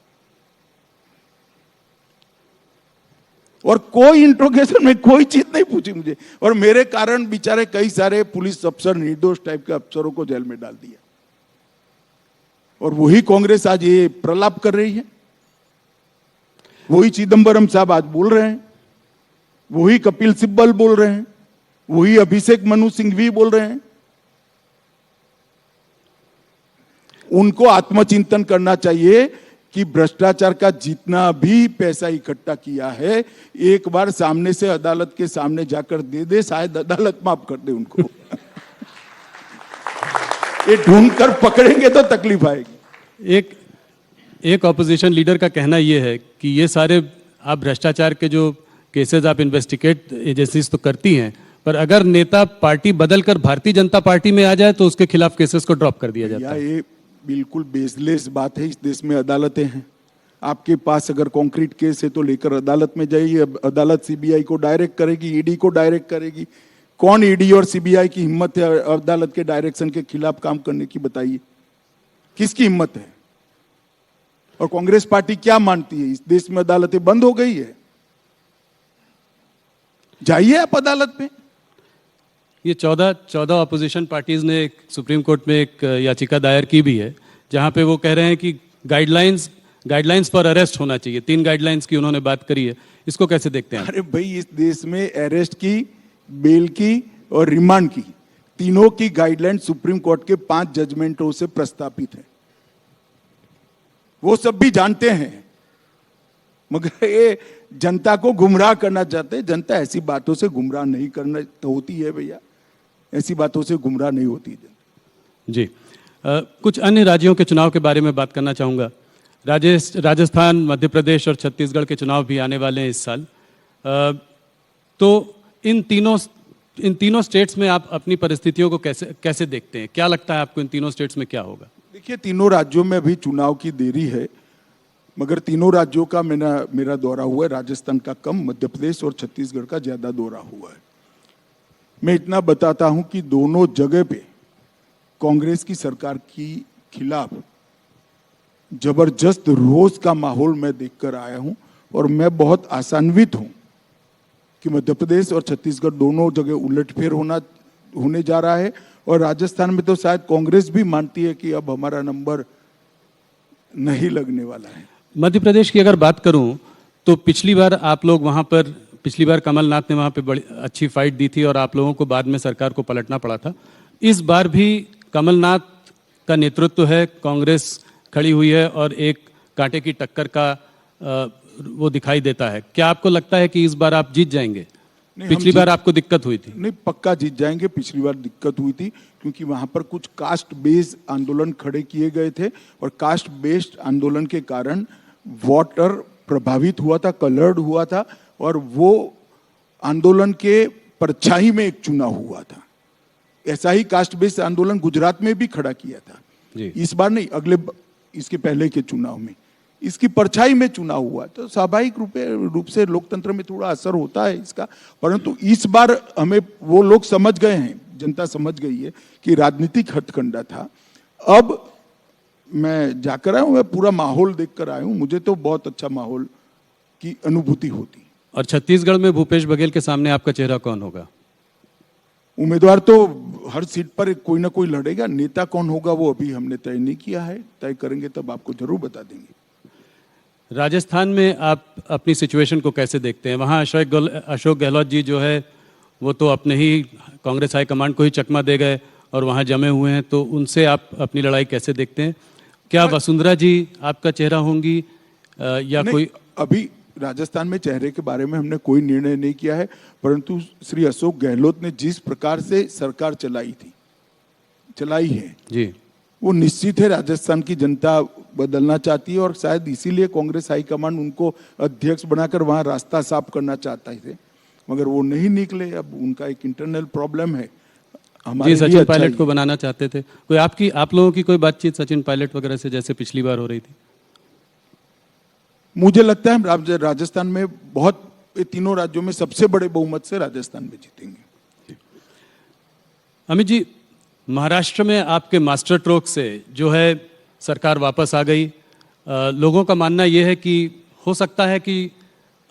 S2: और कोई इंट्रोगेशन में कोई चीज नहीं पूछी मुझे, और मेरे कारण बेचारे कई सारे पुलिस अफसर, निर्दोष टाइप के अफसरों को जेल में डाल दिया। और वही कांग्रेस आज ये प्रलाप कर रही है, वही चिदंबरम साहब आज बोल रहे हैं, वही कपिल सिब्बल बोल रहे हैं, वही अभिषेक मनु सिंघवी बोल रहे हैं। उनको आत्मचिंतन करना चाहिए कि भ्रष्टाचार का जितना भी पैसा इकट्ठा किया है, एक बार सामने से अदालत के सामने जाकर दे दे, शायद अदालत माफ कर दे उनको। ये ढूंढ कर पकड़ेंगे तो तकलीफ आएगी।
S1: एक ऑपोजिशन लीडर का कहना यह है कि ये सारे आप भ्रष्टाचार के जो केसेस आप इन्वेस्टिगेट एजेंसीज तो करती हैं, पर अगर नेता पार्टी बदलकर भारतीय जनता पार्टी में आ जाए तो उसके खिलाफ केसेस को ड्रॉप कर दिया जाता है।
S2: ये बिल्कुल बेसलेस बात है। इस देश में अदालतें हैं, आपके पास अगर कॉन्क्रीट केस है तो लेकर अदालत में जाइए, अदालत सीबीआई को डायरेक्ट करेगी, ईडी को डायरेक्ट करेगी। कौन ईडी और सीबीआई की हिम्मत है अदालत के डायरेक्शन के खिलाफ काम करने की, बताइए किसकी हिम्मत है? और कांग्रेस पार्टी क्या मानती है, इस देश में अदालतें बंद हो गई है? जाइए आप अदालत में।
S1: ये 14 ऑपोजिशन पार्टीज ने एक सुप्रीम कोर्ट में एक याचिका दायर की भी है, जहां पे वो कह रहे हैं कि गाइडलाइंस फॉर अरेस्ट होना चाहिए। 3 गाइडलाइंस की उन्होंने बात करी है, इसको कैसे देखते हैं?
S2: अरे भाई, इस देश में अरेस्ट की, बेल की और रिमांड की, तीनों की गाइडलाइन सुप्रीम कोर्ट के 5 जजमेंटों से प्रस्तावित है। वो सब भी जानते हैं, मगर ये जनता को गुमराह करना चाहते हैं। जनता ऐसी बातों से गुमराह नहीं करना तो होती है भैया, ऐसी बातों से गुमराह नहीं होती जनता।
S1: जी। कुछ अन्य राज्यों के चुनाव के बारे में बात करना चाहूँगा। राजस्थान, मध्य प्रदेश और छत्तीसगढ़ के चुनाव भी आने वाले हैं इस साल। तो इन तीनों स्टेट्स में आप अपनी परिस्थितियों को कैसे देखते हैं? क्या लगता है आपको इन तीनों स्टेट्स में क्या होगा?
S2: देखिए, तीनों राज्यों में अभी चुनाव की देरी है, मगर तीनों राज्यों का मेरा दौरा हुआ है। राजस्थान का कम, मध्य प्रदेश और छत्तीसगढ़ का ज्यादा दौरा हुआ है। मैं इतना बताता हूं कि दोनों जगह पे कांग्रेस की सरकार की खिलाफ जबरदस्त रोष का माहौल मैं देखकर आया हूं, और मैं बहुत आशान्वित हूं कि मध्य प्रदेश और छत्तीसगढ़ दोनों जगह उलटफेर होने जा रहा है। और राजस्थान में तो शायद कांग्रेस भी मानती है कि अब हमारा नंबर नहीं लगने वाला है।
S1: मध्य प्रदेश की अगर बात करूं तो पिछली बार कमलनाथ ने वहां पे बड़ी अच्छी फाइट दी थी और आप लोगों को बाद में सरकार को पलटना पड़ा था। इस बार भी कमलनाथ का नेतृत्व है, कांग्रेस खड़ी हुई है और एक कांटे की टक्कर का वो दिखाई देता है। क्या आपको लगता है कि इस बार आप जीत जाएंगे? पिछली बार आपको दिक्कत हुई थी।
S2: नहीं, पक्का जीत जाएंगे। पिछली बार दिक्कत हुई थी क्योंकि वहां पर कुछ कास्ट बेस्ड आंदोलन खड़े किए गए थे, और कास्ट बेस्ड आंदोलन के कारण वोटर प्रभावित हुआ था, कलर्ड हुआ था, और वो आंदोलन के परछाई में एक चुनाव हुआ था। ऐसा ही कास्ट बेस्ड आंदोलन गुजरात में भी खड़ा किया था
S1: जी।
S2: इस बार नहीं, इसके पहले के चुनाव में इसकी परछाई में चुनाव हुआ, तो स्वाभाविक रूप से लोकतंत्र में थोड़ा असर होता है इसका। परंतु इस बार हमें वो लोग समझ गए हैं, जनता समझ गई है कि राजनीतिक हथकंडा था। अब मैं जाकर आया हूं, मैं पूरा माहौल देखकर आया हूं, मुझे तो बहुत अच्छा माहौल की अनुभूति होती।
S1: और छत्तीसगढ़ में भूपेश बघेल के सामने आपका चेहरा कौन होगा?
S2: उम्मीदवार तो हर सीट पर कोई ना कोई लड़ेगा, नेता कौन होगा वो अभी हमने तय नहीं किया है, तय करेंगे तब आपको जरूर बता देंगे।
S1: राजस्थान में आप अपनी सिचुएशन को कैसे देखते हैं? वहाँ अशोक गहलोत जी जो है वो तो अपने ही कांग्रेस हाईकमांड को ही चकमा दे गए और वहाँ जमे हुए हैं, तो उनसे आप अपनी लड़ाई कैसे देखते हैं? क्या वसुंधरा जी आपका चेहरा होंगी या कोई?
S2: अभी राजस्थान में चेहरे के बारे में हमने कोई निर्णय नहीं किया है, परंतु श्री अशोक गहलोत ने जिस प्रकार से सरकार चलाई है
S1: जी,
S2: वो निश्चित है राजस्थान की जनता बदलना चाहती है और शायद इसीलिए कांग्रेस हाईकमान उनको अध्यक्ष बनाकर वहां रास्ता साफ करना चाहता थे, मगर वो नहीं निकले। अब उनका एक इंटरनल प्रॉब्लम है।
S1: जी, सचिन पायलट को बनाना चाहते थे। कोई आप लोगों की कोई बातचीत सचिन पायलट वगैरह से जैसे पिछली बार हो रही थी?
S2: मुझे लगता है राजस्थान में बहुत, ये तीनों राज्यों में सबसे बड़े बहुमत से राजस्थान में जीतेंगे।
S1: अमित जी, महाराष्ट्र में आपके मास्टर स्ट्रोक से जो है सरकार वापस आ गई। लोगों का मानना यह है कि हो सकता है कि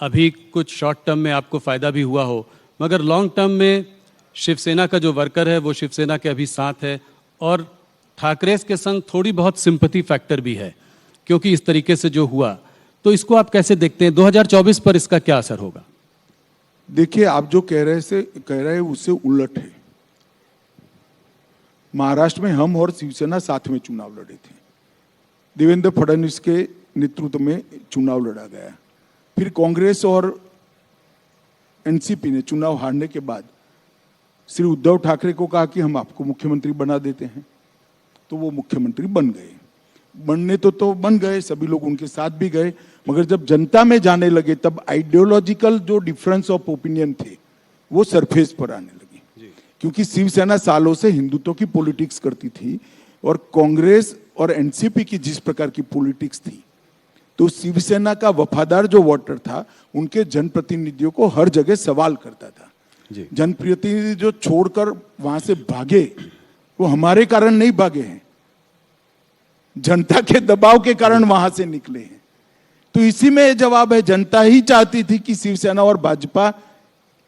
S1: अभी कुछ शॉर्ट टर्म में आपको फायदा भी हुआ हो, मगर लॉन्ग टर्म में शिवसेना का जो वर्कर है वो शिवसेना के अभी साथ है और ठाकरे के संग थोड़ी बहुत सिंपैथी फैक्टर भी है, क्योंकि इस तरीके से जो हुआ। तो इसको आप कैसे देखते हैं? 2024 पर इसका क्या असर होगा?
S2: देखिए, आप जो कह रहे हैं उससे उलट है। महाराष्ट्र में हम और शिवसेना साथ में चुनाव लड़े थे। देवेंद्र फडणवीस के नेतृत्व में चुनाव लड़ा गया। फिर कांग्रेस और एनसीपी ने चुनाव हारने के बाद श्री उद्धव ठाकरे को कहा कि हम आपको मुख्यमंत्री बना देते हैं, तो वो मुख्यमंत्री बन गए। बनने तो बन गए, सभी लोग उनके साथ भी गए, मगर जब जनता में जाने लगे तब आइडियोलॉजिकल जो डिफरेंस ऑफ ओपिनियन थे वो सरफेस पर आने लगे। क्योंकि शिवसेना सालों से हिंदुत्व की पॉलिटिक्स करती थी और कांग्रेस और एनसीपी की जिस प्रकार की पॉलिटिक्स थी, तो शिवसेना का वफादार जो वोटर था उनके जनप्रतिनिधियों को हर जगह सवाल करता था। जनप्रतिनिधि जो छोड़कर वहां से भागे वो हमारे कारण नहीं भागे हैं, जनता के दबाव के कारण वहां से निकले हैं। तो इसी में जवाब है, जनता ही चाहती थी कि शिवसेना और भाजपा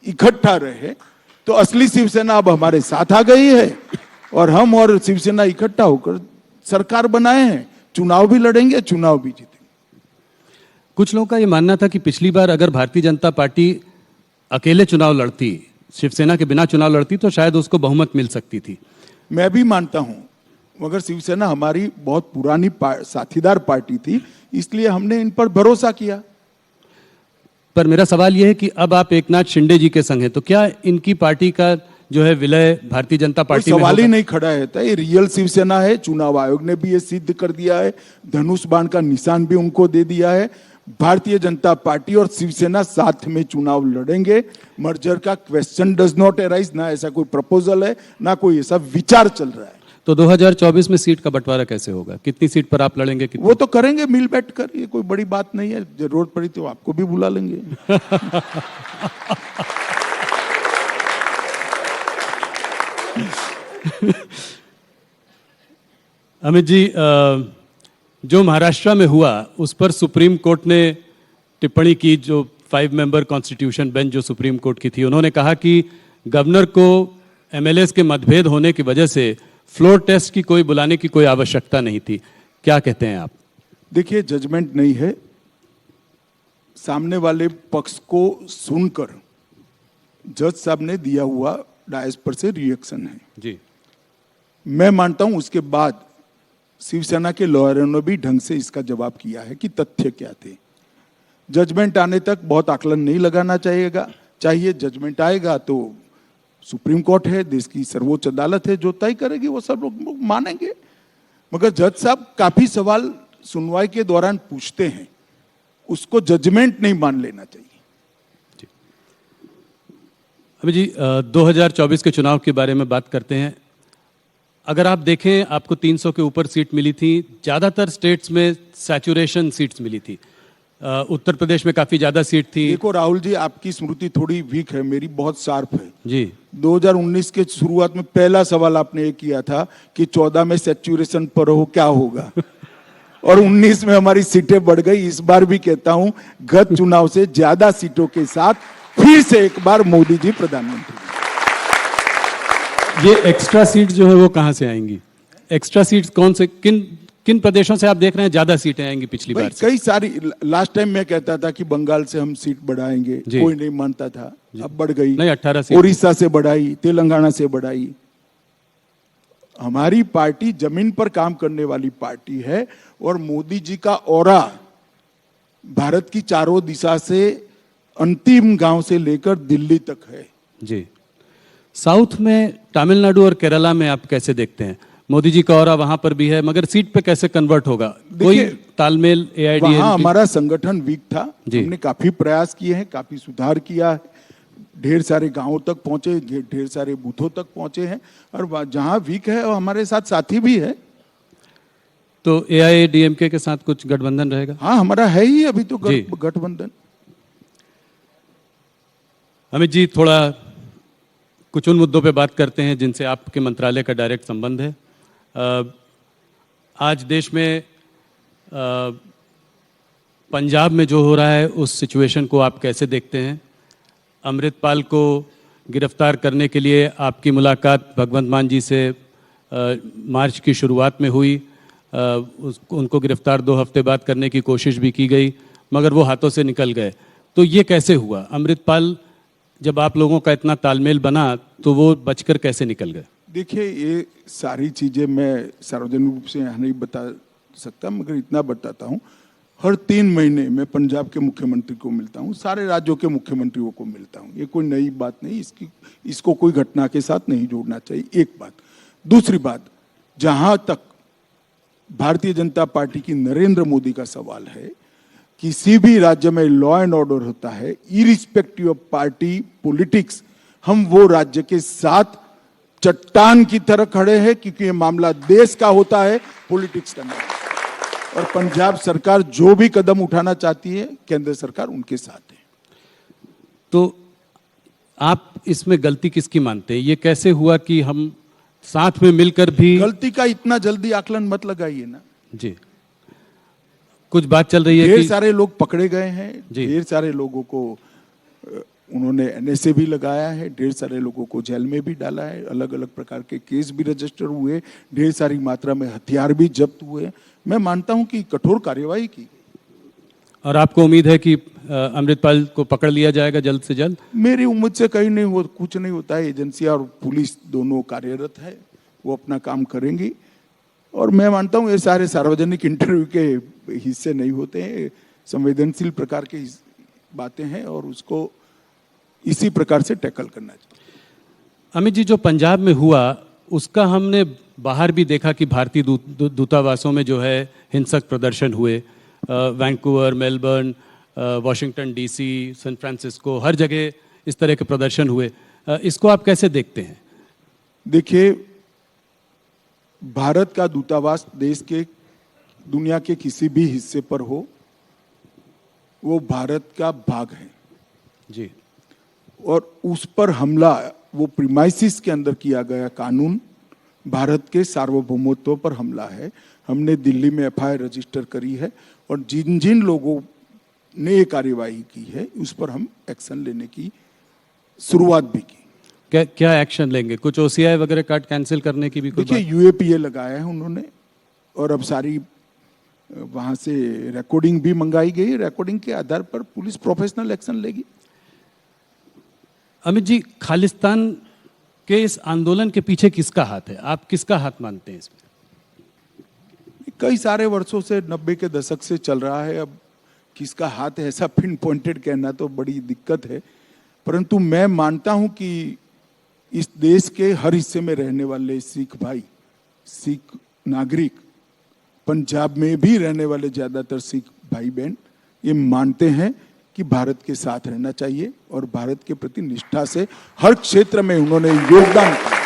S2: इकट्ठा रहे, तो असली शिवसेना अब हमारे साथ आ गई है और हम और शिवसेना इकट्ठा होकर सरकार बनाए हैं। चुनाव भी लड़ेंगे, चुनाव भी जीतेंगे।
S1: कुछ लोगों का यह मानना था कि पिछली बार अगर भारतीय जनता पार्टी अकेले चुनाव लड़ती, शिवसेना के बिना चुनाव लड़ती, तो शायद उसको बहुमत मिल सकती थी।
S2: मैं भी मानता हूं, मगर शिवसेना हमारी बहुत पुरानी साथीदार पार्टी थी, इसलिए हमने इन पर भरोसा किया।
S1: पर मेरा सवाल यह है कि अब आप एकनाथ शिंदे जी के संग हैं, तो क्या इनकी पार्टी का जो है विलय भारतीय जनता पार्टी में
S2: सवाल ही नहीं खड़ा है। ये रियल शिवसेना है। चुनाव आयोग ने भी ये सिद्ध कर दिया है, धनुष बाण का निशान भी उनको दे दिया है। भारतीय जनता पार्टी और शिवसेना साथ में चुनाव लड़ेंगे। मर्जर का क्वेश्चन डज नॉट अराइज, ना ऐसा कोई प्रपोजल है, ना कोई ऐसा विचार चल रहा है।
S1: तो 2024 में सीट का बंटवारा कैसे होगा? कितनी सीट पर आप लड़ेंगे?
S2: वो तो करेंगे मिल बैठ कर, ये कोई बड़ी बात नहीं है। जरूरत पड़ी तो आपको भी बुला लेंगे।
S1: अमित जी, जो महाराष्ट्र में हुआ उस पर सुप्रीम कोर्ट ने टिप्पणी की, जो 5 मेंबर कॉन्स्टिट्यूशन बेंच जो सुप्रीम कोर्ट की थी, उन्होंने कहा कि गवर्नर को एमएलएस के मतभेद होने की वजह से फ्लोर टेस्ट की कोई बुलाने की कोई आवश्यकता नहीं थी। क्या कहते हैं आप?
S2: देखिए, जजमेंट नहीं है, सामने वाले पक्ष को सुनकर जज साहब ने दिया हुआ डायस पर से रिएक्शन है
S1: जी।
S2: मैं मानता हूं उसके बाद शिवसेना के लॉयरों ने भी ढंग से इसका जवाब किया है कि तथ्य क्या थे। जजमेंट आने तक बहुत आकलन नहीं लगाना चाहिए। जजमेंट आएगा तो सुप्रीम कोर्ट है, देश की सर्वोच्च अदालत है, जो तय करेगी वो सब लोग मानेंगे। मगर जज साहब काफी सवाल सुनवाई के दौरान पूछते हैं, उसको जजमेंट नहीं मान लेना चाहिए।
S1: अभी जी, 2024 के चुनाव के बारे में बात करते हैं। अगर आप देखें, आपको 300 के ऊपर सीट मिली थी, ज़्यादातर स्टेट्स में सैचुरेशन सीट्स मिली थी। उत्तर प्रदेश में काफ़ी ज़्यादा सीट थी।
S2: देखो राहुल जी, आपकी स्मृति थोड़ी वीक है, मेरी बहुत शार्प है
S1: जी।
S2: 2019 के शुरुआत में पहला सवाल आपने ये किया था कि 14 में सैचुरेशन पर हो क्या होगा और 19 में हमारी सीटें बढ़ गई। इस बार भी कहता हूं, गत चुनाव से ज्यादा सीटों के साथ फिर से एक बार मोदी जी प्रधानमंत्री।
S1: ये एक्स्ट्रा सीट जो है वो कहां से आएंगी? एक्स्ट्रा सीट्स कौन से, किन प्रदेशों से आप देख रहे हैं ज्यादा सीटें आएंगी पिछली बार से?
S2: कई सारी, लास्ट टाइम मैं कहता था कि बंगाल से हम सीट बढ़ाएंगे, कोई नहीं मानता था, अब बढ़ गई।
S1: नहीं, 18 सीट।
S2: उड़ीसा से बढ़ाई, तेलंगाना से बढ़ाई। हमारी पार्टी जमीन पर काम करने वाली पार्टी है और मोदी जी का ऑरा भारत की चारों दिशा से अंतिम गांव से लेकर दिल्ली तक है।
S1: जी, साउथ में तमिलनाडु और केरला में आप कैसे देखते हैं? मोदी जी का ऑरा वहां पर भी है, मगर सीट पे कैसे कन्वर्ट होगा? कोई तालमेल
S2: वहां
S1: AIDMK?
S2: हमारा संगठन वीक था,
S1: जी।
S2: हमने काफी प्रयास किए हैं, काफी सुधार किया है, ढेर सारे गांवों तक पहुंचे, ढेर सारे बूथों तक पहुंचे हैं, और जहां वीक है वो हमारे साथ साथी भी है।
S1: तो AIADMK के साथ कुछ गठबंधन रहेगा?
S2: हाँ, हमारा है ही अभी तो
S1: जी।
S2: गठबंधन।
S1: अमित जी, थोड़ा कुछ उन मुद्दों पे बात करते हैं जिनसे आपके मंत्रालय का डायरेक्ट संबंध है। आज देश में पंजाब में जो हो रहा है उस सिचुएशन को आप कैसे देखते हैं? अमृतपाल को गिरफ्तार करने के लिए आपकी मुलाकात भगवंत मान जी से मार्च की शुरुआत में हुई। उनको गिरफ्तार 2 हफ्ते बाद करने की कोशिश भी की गई, मगर वो हाथों से निकल गए। तो ये कैसे हुआ? अमृतपाल, जब आप लोगों का इतना तालमेल बना तो वो बचकर कैसे निकल गए?
S2: देखिए, ये सारी चीजें मैं सार्वजनिक रूप से यहाँ नहीं बता सकता, मगर इतना बताता हूँ, हर 3 महीने मैं पंजाब के मुख्यमंत्री को मिलता हूँ, सारे राज्यों के मुख्यमंत्रियों को मिलता हूँ। ये कोई नई बात नहीं, इसको कोई घटना के साथ नहीं जोड़ना चाहिए, एक बात। दूसरी बात, जहां तक भारतीय जनता पार्टी की नरेंद्र मोदी का सवाल है, किसी भी राज्य में लॉ एंड ऑर्डर होता है, इरिस्पेक्टिव ऑफ पार्टी पॉलिटिक्स, हम वो राज्य के साथ चट्टान की तरह खड़े हैं, क्योंकि ये मामला देश का होता है, पॉलिटिक्स का नहीं। और पंजाब सरकार जो भी कदम उठाना चाहती है, केंद्र सरकार उनके साथ है।
S1: तो आप इसमें गलती किसकी मानते हैं? ये कैसे हुआ कि हम साथ में मिलकर भी?
S2: गलती का इतना जल्दी आकलन मत लगाइए ना
S1: जी, कुछ बात चल रही है
S2: ढेर
S1: कि
S2: सारे लोग पकड़े गए हैं,
S1: जी।
S2: ढेर सारे लोगों को उन्होंने NSA भी लगाया है, ढेर सारे लोगों को जेल में भी डाला है, अलग अलग प्रकार के केस भी रजिस्टर हुए, ढेर सारी मात्रा में हथियार भी जब्त हुए। मैं मानता हूं कि कठोर कार्यवाही की।
S1: और आपको उम्मीद है कि अमृतपाल को पकड़ लिया जाएगा जल्द से जल्द?
S2: मेरी उम्मीद से कहीं नहीं हो, कुछ नहीं होता है। एजेंसियां और पुलिस दोनों कार्यरत है, वो अपना काम करेंगी। और मैं मानता हूं ये सारे सार्वजनिक इंटरव्यू के हिस्से नहीं होते हैं, संवेदनशील प्रकार की बातें हैं, और उसको इसी प्रकार से टैकल करना चाहिए।
S1: अमित जी, जो पंजाब में हुआ उसका हमने बाहर भी देखा कि भारतीय दूतावासों में जो है हिंसक प्रदर्शन हुए। Vancouver, Melbourne, Washington DC, San Francisco, हर जगह इस तरह के प्रदर्शन हुए। इसको आप कैसे देखते हैं?
S2: देखिए, भारत का दूतावास देश के दुनिया के किसी भी हिस्से पर हो, वो भारत का भाग है
S1: जी।
S2: और उस पर हमला, वो प्रीमाइसिस के अंदर किया गया कानून भारत के सार्वभौमत्व पर हमला है। हमने दिल्ली में FIR रजिस्टर करी है, और जिन जिन लोगों ने ये कार्यवाही की है उस पर हम एक्शन लेने की शुरुआत भी की।
S1: क्या एक्शन लेंगे? कुछ OCI वगैरह कार्ड कैंसिल करने की भी कोई
S2: देखिए, UAPA लगाया है उन्होंने, और अब सारी वहां से रिकॉर्डिंग भी मंगाई गई। रिकॉर्डिंग के आधार पर पुलिस प्रोफेशनल एक्शन लेगी।
S1: अमित जी, खालिस्तान के इस आंदोलन के पीछे किसका हाथ है? आप किसका हाथ मानते हैं इसमें?
S2: कई सारे वर्षों से 90 के दशक से चल रहा है। अब किसका हाथ है ऐसा पिन पॉइंटेड कहना तो बड़ी दिक्कत है, परंतु मैं मानता हूं कि इस देश के हर हिस्से में रहने वाले सिख भाई, सिख नागरिक, पंजाब में भी रहने वाले ज्यादातर सिख भाई बहन ये मानते हैं कि भारत के साथ रहना चाहिए, और भारत के प्रति निष्ठा से हर क्षेत्र में उन्होंने योगदान किया,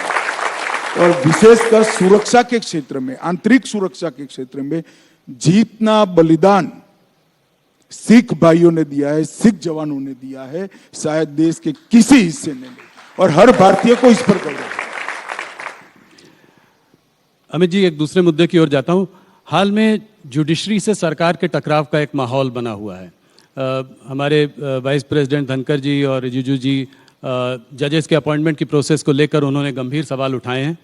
S2: और विशेषकर सुरक्षा के क्षेत्र में, आंतरिक सुरक्षा के क्षेत्र में जितना बलिदान सिख भाइयों ने दिया है, सिख जवानों ने दिया है, शायद देश के किसी हिस्से ने नहीं, और हर भारतीय को इस पर गर्व है।
S1: अमित जी, एक दूसरे मुद्दे की ओर जाता हूं। हाल में जुडिशरी से सरकार के टकराव का एक माहौल बना हुआ है। हमारे वाइस प्रेसिडेंट धनखड़ जी और रिजिजू जी जजेस के अपॉइंटमेंट की प्रोसेस को लेकर उन्होंने गंभीर सवाल उठाए हैं।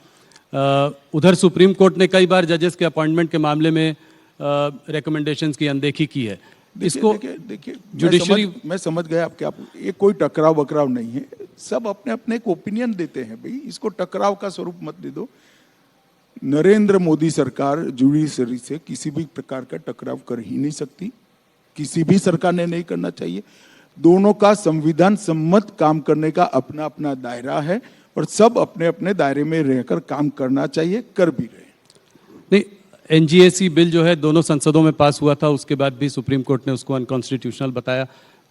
S1: उधर सुप्रीम कोर्ट ने कई बार जजेस के अपॉइंटमेंट के मामले में रिकमेंडेशंस की अनदेखी की है। इसको
S2: देखिए
S1: जुडिशरी,
S2: मैं समझ गया आपके, आप ये कोई टकराव वकराव नहीं है, सब अपने अपने एक ओपिनियन देते हैं भाई, इसको टकराव का स्वरूप मत दे दो। नरेंद्र मोदी सरकार जुडिशरी से किसी भी प्रकार का टकराव कर ही नहीं सकती, किसी भी सरकार ने नहीं करना चाहिए। दोनों का संविधान सम्मत काम करने का अपना अपना दायरा है और सब अपने अपने दायरे में रहकर काम करना चाहिए, कर भी रहे।
S1: नहीं, एनजीएसी बिल जो है दोनों संसदों में पास हुआ था, उसके बाद भी सुप्रीम कोर्ट ने उसको अनकॉन्स्टिट्यूशनल बताया।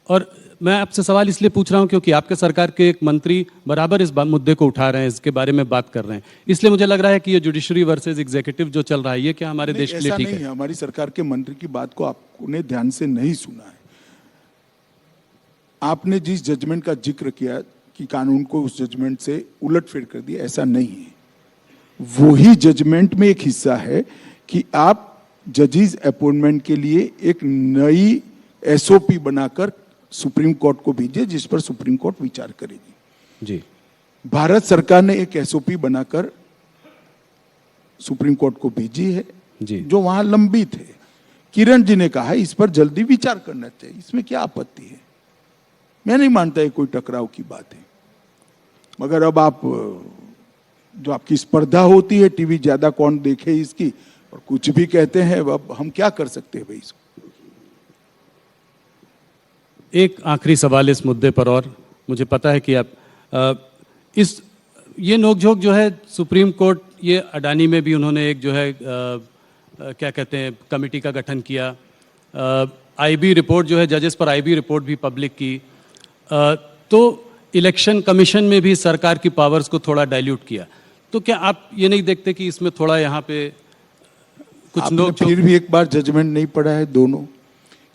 S1: और मैं आपसे सवाल इसलिए पूछ रहा हूं क्योंकि आपके सरकार के एक मंत्री बराबर इस मुद्दे को उठा रहे हैं, इसके बारे में बात कर रहे हैं। इसलिए मुझे लग रहा है कि ये जुडिशरी वर्सेस एग्जीक्यूटिव जो चल रहा है, ये क्या हमारे देश के लिए ठीक है?
S2: हमारी सरकार के मंत्री की बात को आपने ध्यान से नहीं सुना है। आपने जिस जजमेंट का जिक्र किया कि कानून को उस जजमेंट से उलटफेर कर दिया, ऐसा नहीं है। वही जजमेंट में एक हिस्सा है कि आप जजेस अपॉइंटमेंट के लिए एक नई एसओपी बनाकर सुप्रीम कोर्ट को भेजिए, जिस पर सुप्रीम कोर्ट विचार करेगी।
S1: जी,
S2: भारत सरकार ने एक एसओपी बनाकर सुप्रीम कोर्ट को भेजी है,
S1: जी,
S2: जो वहां लंबित है। किरण जी ने कहा इस पर जल्दी विचार करना चाहिए, इसमें क्या आपत्ति है? मैं नहीं मानता ये कोई टकराव की बात है। मगर अब आप जो आपकी स्पर्धा होती है, टीवी ज्यादा कौन देखे इसकी, और कुछ भी कहते हैं, अब हम क्या कर सकते हैं भाई इसको।
S1: एक आखिरी सवाल इस मुद्दे पर, और मुझे पता है कि आप ये नोकझोंक जो है सुप्रीम कोर्ट, ये अडानी में भी उन्होंने एक जो है क्या कहते हैं कमेटी का गठन किया। आईबी रिपोर्ट जो है, जजेस पर आईबी रिपोर्ट भी पब्लिक की। तो इलेक्शन कमीशन में भी सरकार की पावर्स को थोड़ा डाइल्यूट किया। तो क्या आप ये नहीं देखते कि इसमें थोड़ा यहाँ पे कुछ लोग
S2: फिर भी एक बार जजमेंट नहीं पढ़ा है? दोनों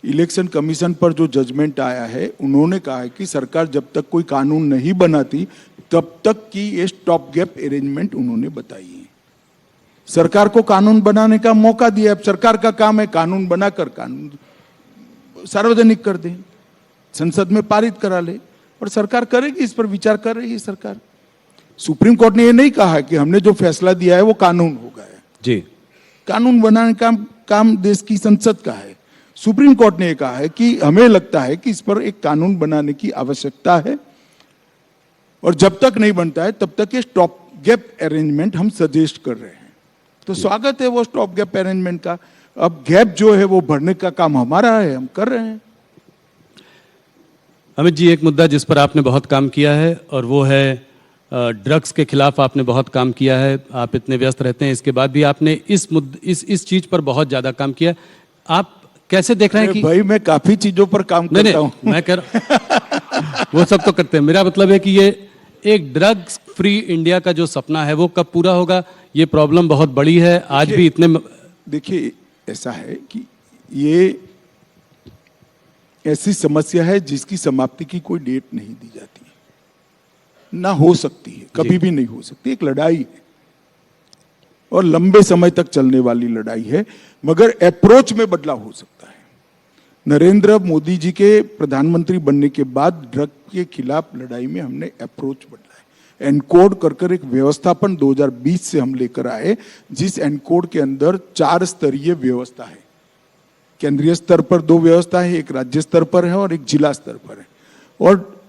S2: इलेक्शन कमीशन पर जो जजमेंट आया है, उन्होंने कहा है कि सरकार जब तक कोई कानून नहीं बनाती तब तक की ये स्टॉप गैप अरेंजमेंट उन्होंने बताई है। सरकार को कानून बनाने का मौका दिया। अब सरकार का काम है कानून बनाकर कानून सार्वजनिक कर दे, संसद में पारित करा ले, और सरकार करेगी, इस पर विचार कर रही है सरकार। सुप्रीम कोर्ट ने ये नहीं कहा कि हमने जो फैसला दिया है वो कानून हो गया है।
S1: जी,
S2: कानून बनाने का काम देश की संसद का है। सुप्रीम कोर्ट ने कहा है कि हमें लगता है कि इस पर एक कानून बनाने की आवश्यकता है, और जब तक नहीं बनता है तब तक ये स्टॉप गैप अरेंजमेंट हम सजेस्ट कर रहे हैं। तो स्वागत है वो स्टॉप गैप अरेंजमेंट का। अब गैप जो है वो भरने का काम हमारा है, हम कर रहे हैं।
S1: अमित जी, एक मुद्दा जिस पर आपने बहुत काम किया है और वो है ड्रग्स के खिलाफ आपने बहुत काम किया है। आप इतने व्यस्त रहते हैं, इसके बाद भी आपने इस चीज पर बहुत ज्यादा काम किया। आप कैसे देख रहे हैं कि
S2: भाई मैं काफी चीजों पर काम करता हूं।
S1: मैं वो सब तो करते हैं। मेरा मतलब है कि ये एक ड्रग्स फ्री इंडिया का जो सपना है वो कब पूरा होगा? ये प्रॉब्लम बहुत बड़ी है आज भी इतने।
S2: देखिए, ऐसा है कि ये ऐसी समस्या है जिसकी समाप्ति की कोई डेट नहीं दी जाती है, ना हो सकती है, कभी भी नहीं हो सकती। एक लड़ाई है और लंबे समय तक चलने वाली लड़ाई है, मगर अप्रोच में बदलाव हो सकता है। नरेंद्र मोदी जी के प्रधानमंत्री बनने के बाद ड्रग के खिलाफ लड़ाई में हमने अप्रोच बदला है। एनकोड कर एक व्यवस्थापन 2020 से हम लेकर आए, जिस एनकोड के अंदर 4 स्तरीय व्यवस्था है। केंद्रीय स्तर पर 2 व्यवस्था है, एक राज्य स्तर पर है और एक जिला स्तर पर है। और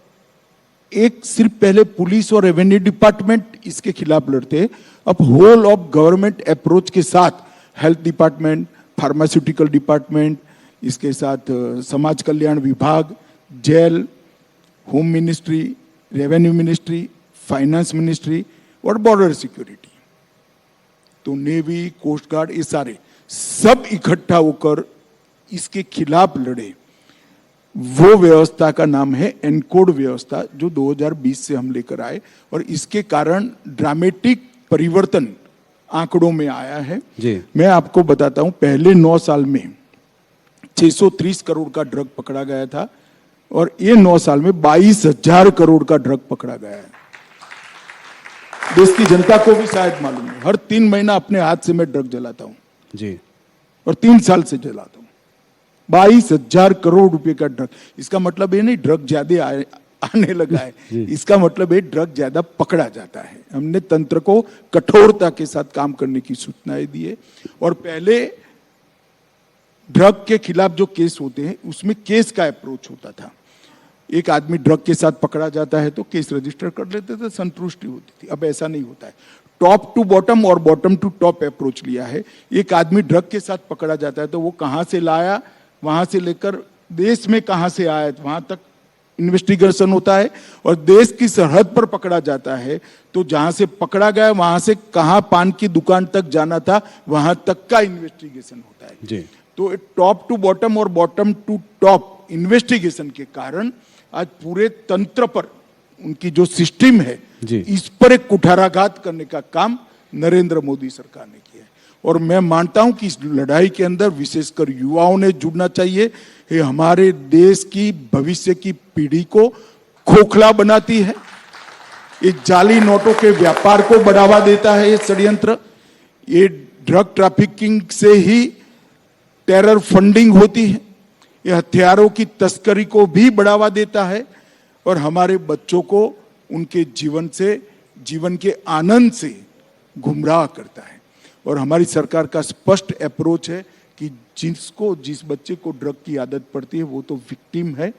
S2: एक सिर्फ पहले पुलिस और रेवेन्यू डिपार्टमेंट इसके खिलाफ लड़ते, अब होल ऑफ गवर्नमेंट अप्रोच के साथ हेल्थ डिपार्टमेंट, फार्मास्यूटिकल डिपार्टमेंट, इसके साथ समाज कल्याण विभाग, jail, home ministry, revenue ministry, finance ministry और बॉर्डर सिक्योरिटी, तो नेवी, कोस्ट गार्ड, ये सारे सब इकट्ठा होकर इसके खिलाफ लड़े। वो व्यवस्था का नाम है एनकोड व्यवस्था, जो 2020 से हम लेकर आए, और इसके कारण ड्रामेटिक परिवर्तन आंकड़ों में आया है।
S1: जी।
S2: मैं आपको बताता हूं, पहले 9 साल में 630 करोड़ का ड्रग पकड़ा गया था, और ये 9 साल में 22,000 करोड़ का ड्रग पकड़ा गया है। देश की जनता को भी शायद मालूम है, हर 3 महीना अपने हाथ से मैं ड्रग जलाता हूं
S1: जी,
S2: और 3 साल से जलाता हूं। 22,000 करोड़ रुपए का ड्रग। इसका मतलब ये नहीं ड्रग ज्यादा आने लगा है, इसका मतलब है ड्रग ज्यादा पकड़ा जाता है। हमने तंत्र को कठोरता के साथ काम करने की सूचनाएं दी है। और पहले ड्रग के खिलाफ जो केस होते हैं उसमें केस का अप्रोच होता था। एक आदमी ड्रग के साथ पकड़ा जाता है तो केस रजिस्टर कर लेते थे, संतुष्टि होती थी। अब ऐसा नहीं होता है, टॉप टू बॉटम और बॉटम टू टॉप अप्रोच लिया है। एक आदमी ड्रग के साथ पकड़ा जाता है तो वो कहां से लाया, वहां से लेकर देश में कहां से आया वहां तक इन्वेस्टिगेशन होता है, और देश की सरहद पर पकड़ा जाता है तो जहां से पकड़ा गया वहां से कहां पान की दुकान तक जाना था वहां तक का इन्वेस्टिगेशन होता है
S1: जी।
S2: तो टॉप टू बॉटम और बॉटम टू टॉप इन्वेस्टिगेशन के कारण आज पूरे तंत्र पर उनकी जो सिस्टम है
S1: जी।
S2: इस पर एक कुठाराघात करने का काम नरेंद्र मोदी सरकार ने किया है। और मैं मानता हूं कि इस लड़ाई के अंदर विशेषकर युवाओं ने जुड़ना चाहिए। ये हमारे देश की भविष्य की पीढ़ी को खोखला बनाती है, ये जाली नोटों के व्यापार को बढ़ावा देता है, ये षड्यंत्र, ये ड्रग ट्रैफिकिंग से ही टेरर फंडिंग होती है, ये हथियारों की तस्करी को भी बढ़ावा देता है और हमारे बच्चों को उनके जीवन के आनंद से गुमराह करता है। और हमारी सरकार का स्पष्ट अप्रोच है कि जिस बच्चे को ड्रग की आदत पड़ती है वो तो विक्टिम है,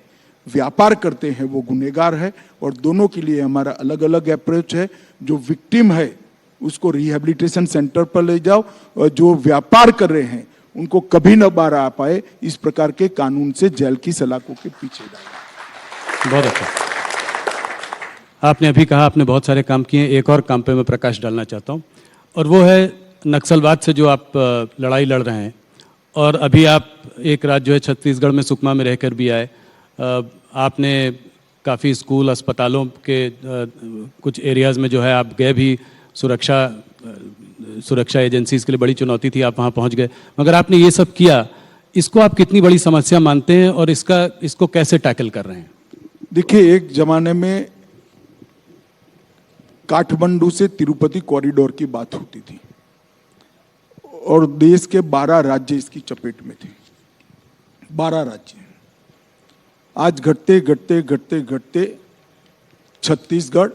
S2: व्यापार करते हैं वो गुनहगार है, और दोनों के लिए हमारा अलग अलग अप्रोच है। जो विक्टिम है उसको रिहैबिलिटेशन सेंटर पर ले जाओ, और जो व्यापार कर रहे हैं उनको कभी न बाहर आ पाए इस प्रकार के कानून से जेल की सलाखों के पीछे डालें।
S1: बहुत अच्छा। आपने अभी कहा आपने बहुत सारे काम किए, एक और काम पे मैं प्रकाश डालना चाहता हूँ, और वो है नक्सलवाद से जो आप लड़ाई लड़ रहे हैं। और अभी आप एक राज्य जो है छत्तीसगढ़ में सुकमा में रहकर भी आए, आपने काफ़ी स्कूल अस्पतालों के कुछ एरियाज़ में जो है आप गए भी, सुरक्षा एजेंसीज के लिए बड़ी चुनौती थी, आप वहाँ पहुँच गए, मगर आपने ये सब किया। इसको आप कितनी बड़ी समस्या मानते हैं और इसको कैसे टैकल कर रहे हैं?
S2: देखिए, एक जमाने में काठमांडू से तिरुपति कॉरिडोर की बात होती थी और देश के 12 राज्य इसकी चपेट में थे। 12 राज्य आज घटते घटते घटते घटते छत्तीसगढ़,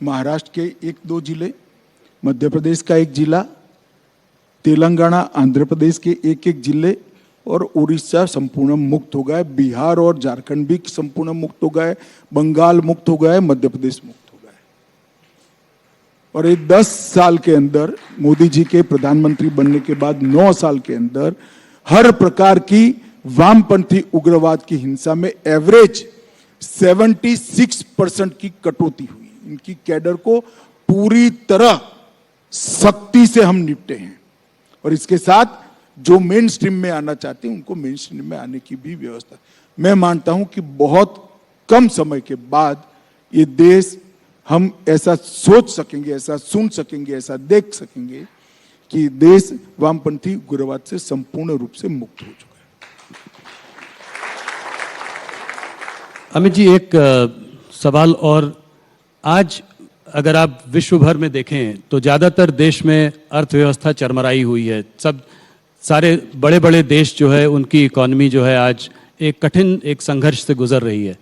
S2: महाराष्ट्र के 1-2 जिले, मध्य प्रदेश का 1 जिला, तेलंगाना आंध्र प्रदेश के 1-1 जिले और उड़ीसा संपूर्ण मुक्त हो गए, बिहार और झारखंड भी संपूर्ण मुक्त हो गए, बंगाल मुक्त हो गए, मध्य प्रदेश मुक्त हो गए। और ये 10 साल के अंदर, मोदी जी के प्रधानमंत्री बनने के बाद 9 साल के अंदर हर प्रकार की वामपंथी उग्रवाद की हिंसा में एवरेज 76% की कटौती हुई। इनकी कैडर को पूरी तरह सख्ती से हम निपटे हैं, और इसके साथ जो मेन स्ट्रीम में आना चाहते हैं उनको मेन स्ट्रीम में आने की भी व्यवस्था। मैं मानता हूं कि बहुत कम समय के बाद ये देश हम ऐसा सोच सकेंगे, ऐसा सुन सकेंगे, ऐसा देख सकेंगे कि देश वामपंथी उग्रवाद से संपूर्ण रूप से मुक्त हो चुका है।
S1: अमित जी, एक सवाल और, आज अगर आप विश्व भर में देखें तो ज़्यादातर देश में अर्थव्यवस्था चरमराई हुई है। सारे बड़े बड़े देश जो है उनकी इकॉनमी जो है आज एक कठिन एक संघर्ष से गुजर रही है।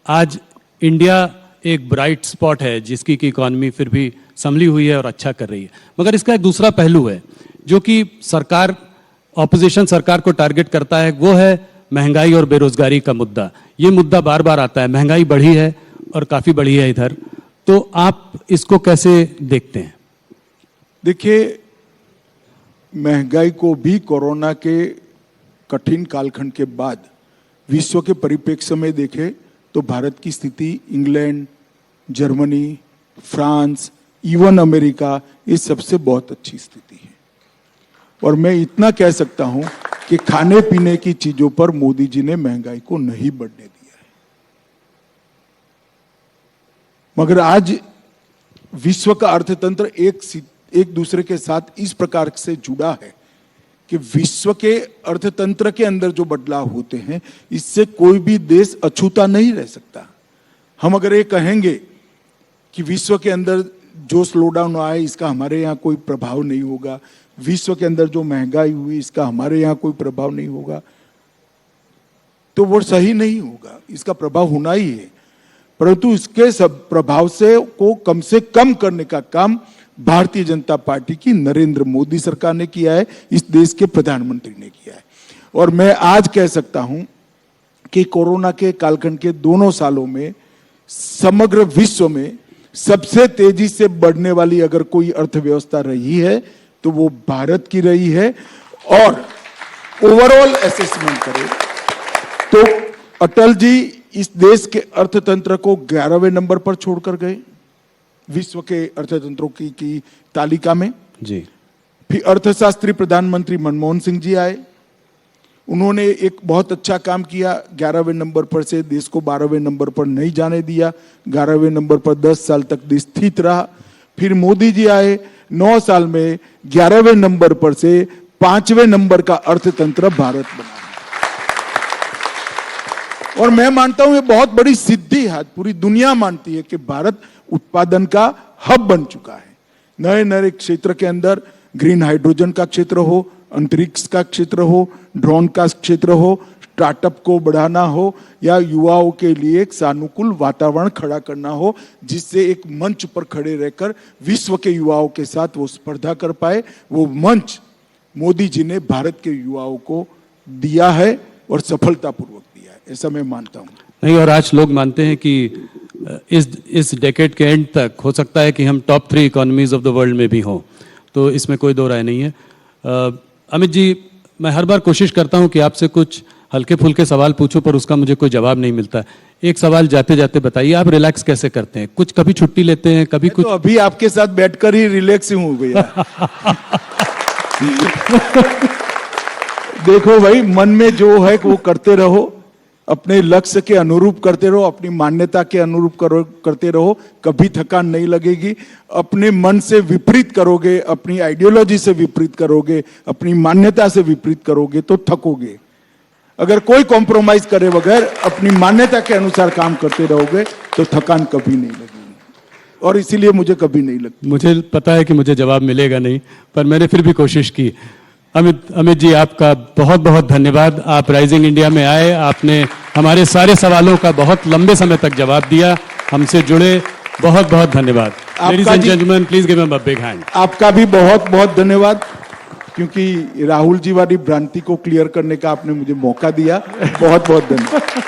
S1: आज इंडिया एक ब्राइट स्पॉट है जिसकी की इकॉनमी फिर भी संभली हुई है और अच्छा कर रही है, मगर इसका एक दूसरा पहलू है जो कि ऑपोजिशन सरकार को टारगेट करता है, वो है महंगाई और बेरोजगारी का मुद्दा। ये मुद्दा बार बार आता है, महंगाई बढ़ी है और काफ़ी बढ़ी है इधर, तो आप इसको कैसे देखते हैं?
S2: देखिए, महंगाई को भी कोरोना के कठिन कालखंड के बाद विश्व के परिप्रेक्ष्य में देखें तो भारत की स्थिति England, Germany, France, even America, ये सबसे बहुत अच्छी स्थिति है। और मैं इतना कह सकता हूं कि खाने पीने की चीजों पर मोदी जी ने महंगाई को नहीं बढ़ने दिया है। मगर आज विश्व का अर्थतंत्र एक दूसरे के साथ इस प्रकार से जुड़ा है कि विश्व के अर्थतंत्र के अंदर जो बदलाव होते हैं इससे कोई भी देश अछूता नहीं रह सकता। हम अगर ये कहेंगे कि विश्व के अंदर जो स्लोडाउन आए इसका हमारे यहाँ कोई प्रभाव नहीं होगा, विश्व के अंदर जो महंगाई हुई इसका हमारे यहाँ कोई प्रभाव नहीं होगा, तो वो सही नहीं होगा। इसका प्रभाव होना ही है, परंतु इसके सब प्रभाव को कम करने का काम भारतीय जनता पार्टी की नरेंद्र मोदी सरकार ने किया है, इस देश के प्रधानमंत्री ने किया है। और मैं आज कह सकता हूं कि कोरोना के कालखंड के दोनों सालों में समग्र विश्व में सबसे तेजी से बढ़ने वाली अगर कोई अर्थव्यवस्था रही है तो वो भारत की रही है। और ओवरऑल असेसमेंट करें तो अटल जी इस देश के अर्थतंत्र को 11वें नंबर पर छोड़कर गए विश्व के अर्थतंत्रों की तालिका में।
S1: जी।
S2: फिर अर्थशास्त्री प्रधानमंत्री मनमोहन सिंह जी आए, उन्होंने एक बहुत अच्छा काम किया, 11वें नंबर पर से देश को 12वें नंबर पर नहीं जाने दिया, 11वें नंबर पर 10 साल तक देश स्थित रहा। फिर मोदी जी आए, 9 साल में 11वें नंबर पर से 5वें नंबर का अर्थतंत्र भारत बना। और मैं मानता हूं ये बहुत बड़ी सिद्धि है, पूरी दुनिया मानती है कि भारत उत्पादन का हब बन चुका है। नए नए क्षेत्र के अंदर ग्रीन हाइड्रोजन का क्षेत्र हो, अंतरिक्ष का क्षेत्र हो, ड्रोन का क्षेत्र हो, स्टार्टअप को बढ़ाना हो, या युवाओं के लिए एक सानुकूल वातावरण खड़ा करना हो, जिससे एक मंच पर खड़े रहकर विश्व के युवाओं के साथ वो स्पर्धा कर पाए, वो मंच मोदी जी ने भारत के युवाओं को दिया है और सफलतापूर्वक दिया है, ऐसा मैं मानता हूं।
S1: नहीं, और आज लोग मानते हैं कि इस डेकेड के एंड तक हो सकता है कि हम top 3 economies of the world में भी हों, तो इसमें कोई दो राय नहीं है। अमित जी, मैं हर बार कोशिश करता हूं कि आपसे कुछ हल्के फुल्के सवाल पूछूं, पर उसका मुझे कोई जवाब नहीं मिलता। एक सवाल जाते जाते बताइए, आप रिलैक्स कैसे करते हैं? कुछ कभी छुट्टी लेते हैं, कभी कुछ?
S2: तो अभी आपके साथ बैठकर ही रिलैक्स हूं भैया। देखो भाई, मन में जो है वो करते रहो, अपने लक्ष्य के अनुरूप करते रहो, अपनी मान्यता के अनुरूप करते रहो, कभी थकान नहीं लगेगी। अपने मन से विपरीत करोगे, अपनी आइडियोलॉजी से विपरीत करोगे, अपनी मान्यता से विपरीत करोगे तो थकोगे। अगर कोई कॉम्प्रोमाइज करे बगैर अपनी मान्यता के अनुसार काम करते रहोगे तो थकान कभी नहीं लगेगी, और इसीलिए मुझे कभी नहीं लगती।
S1: मुझे पता है कि मुझे जवाब मिलेगा नहीं, पर मैंने फिर भी कोशिश की। अमित जी, आपका बहुत बहुत धन्यवाद। आप राइजिंग इंडिया में आए, आपने हमारे सारे सवालों का बहुत लंबे समय तक जवाब दिया, हमसे जुड़े, बहुत बहुत धन्यवाद। Ladies and gentleman, please give him a big hand.
S2: आपका भी बहुत बहुत धन्यवाद, क्योंकि राहुल जी वाली भ्रांति को क्लियर करने का आपने मुझे मौका दिया। बहुत बहुत धन्यवाद।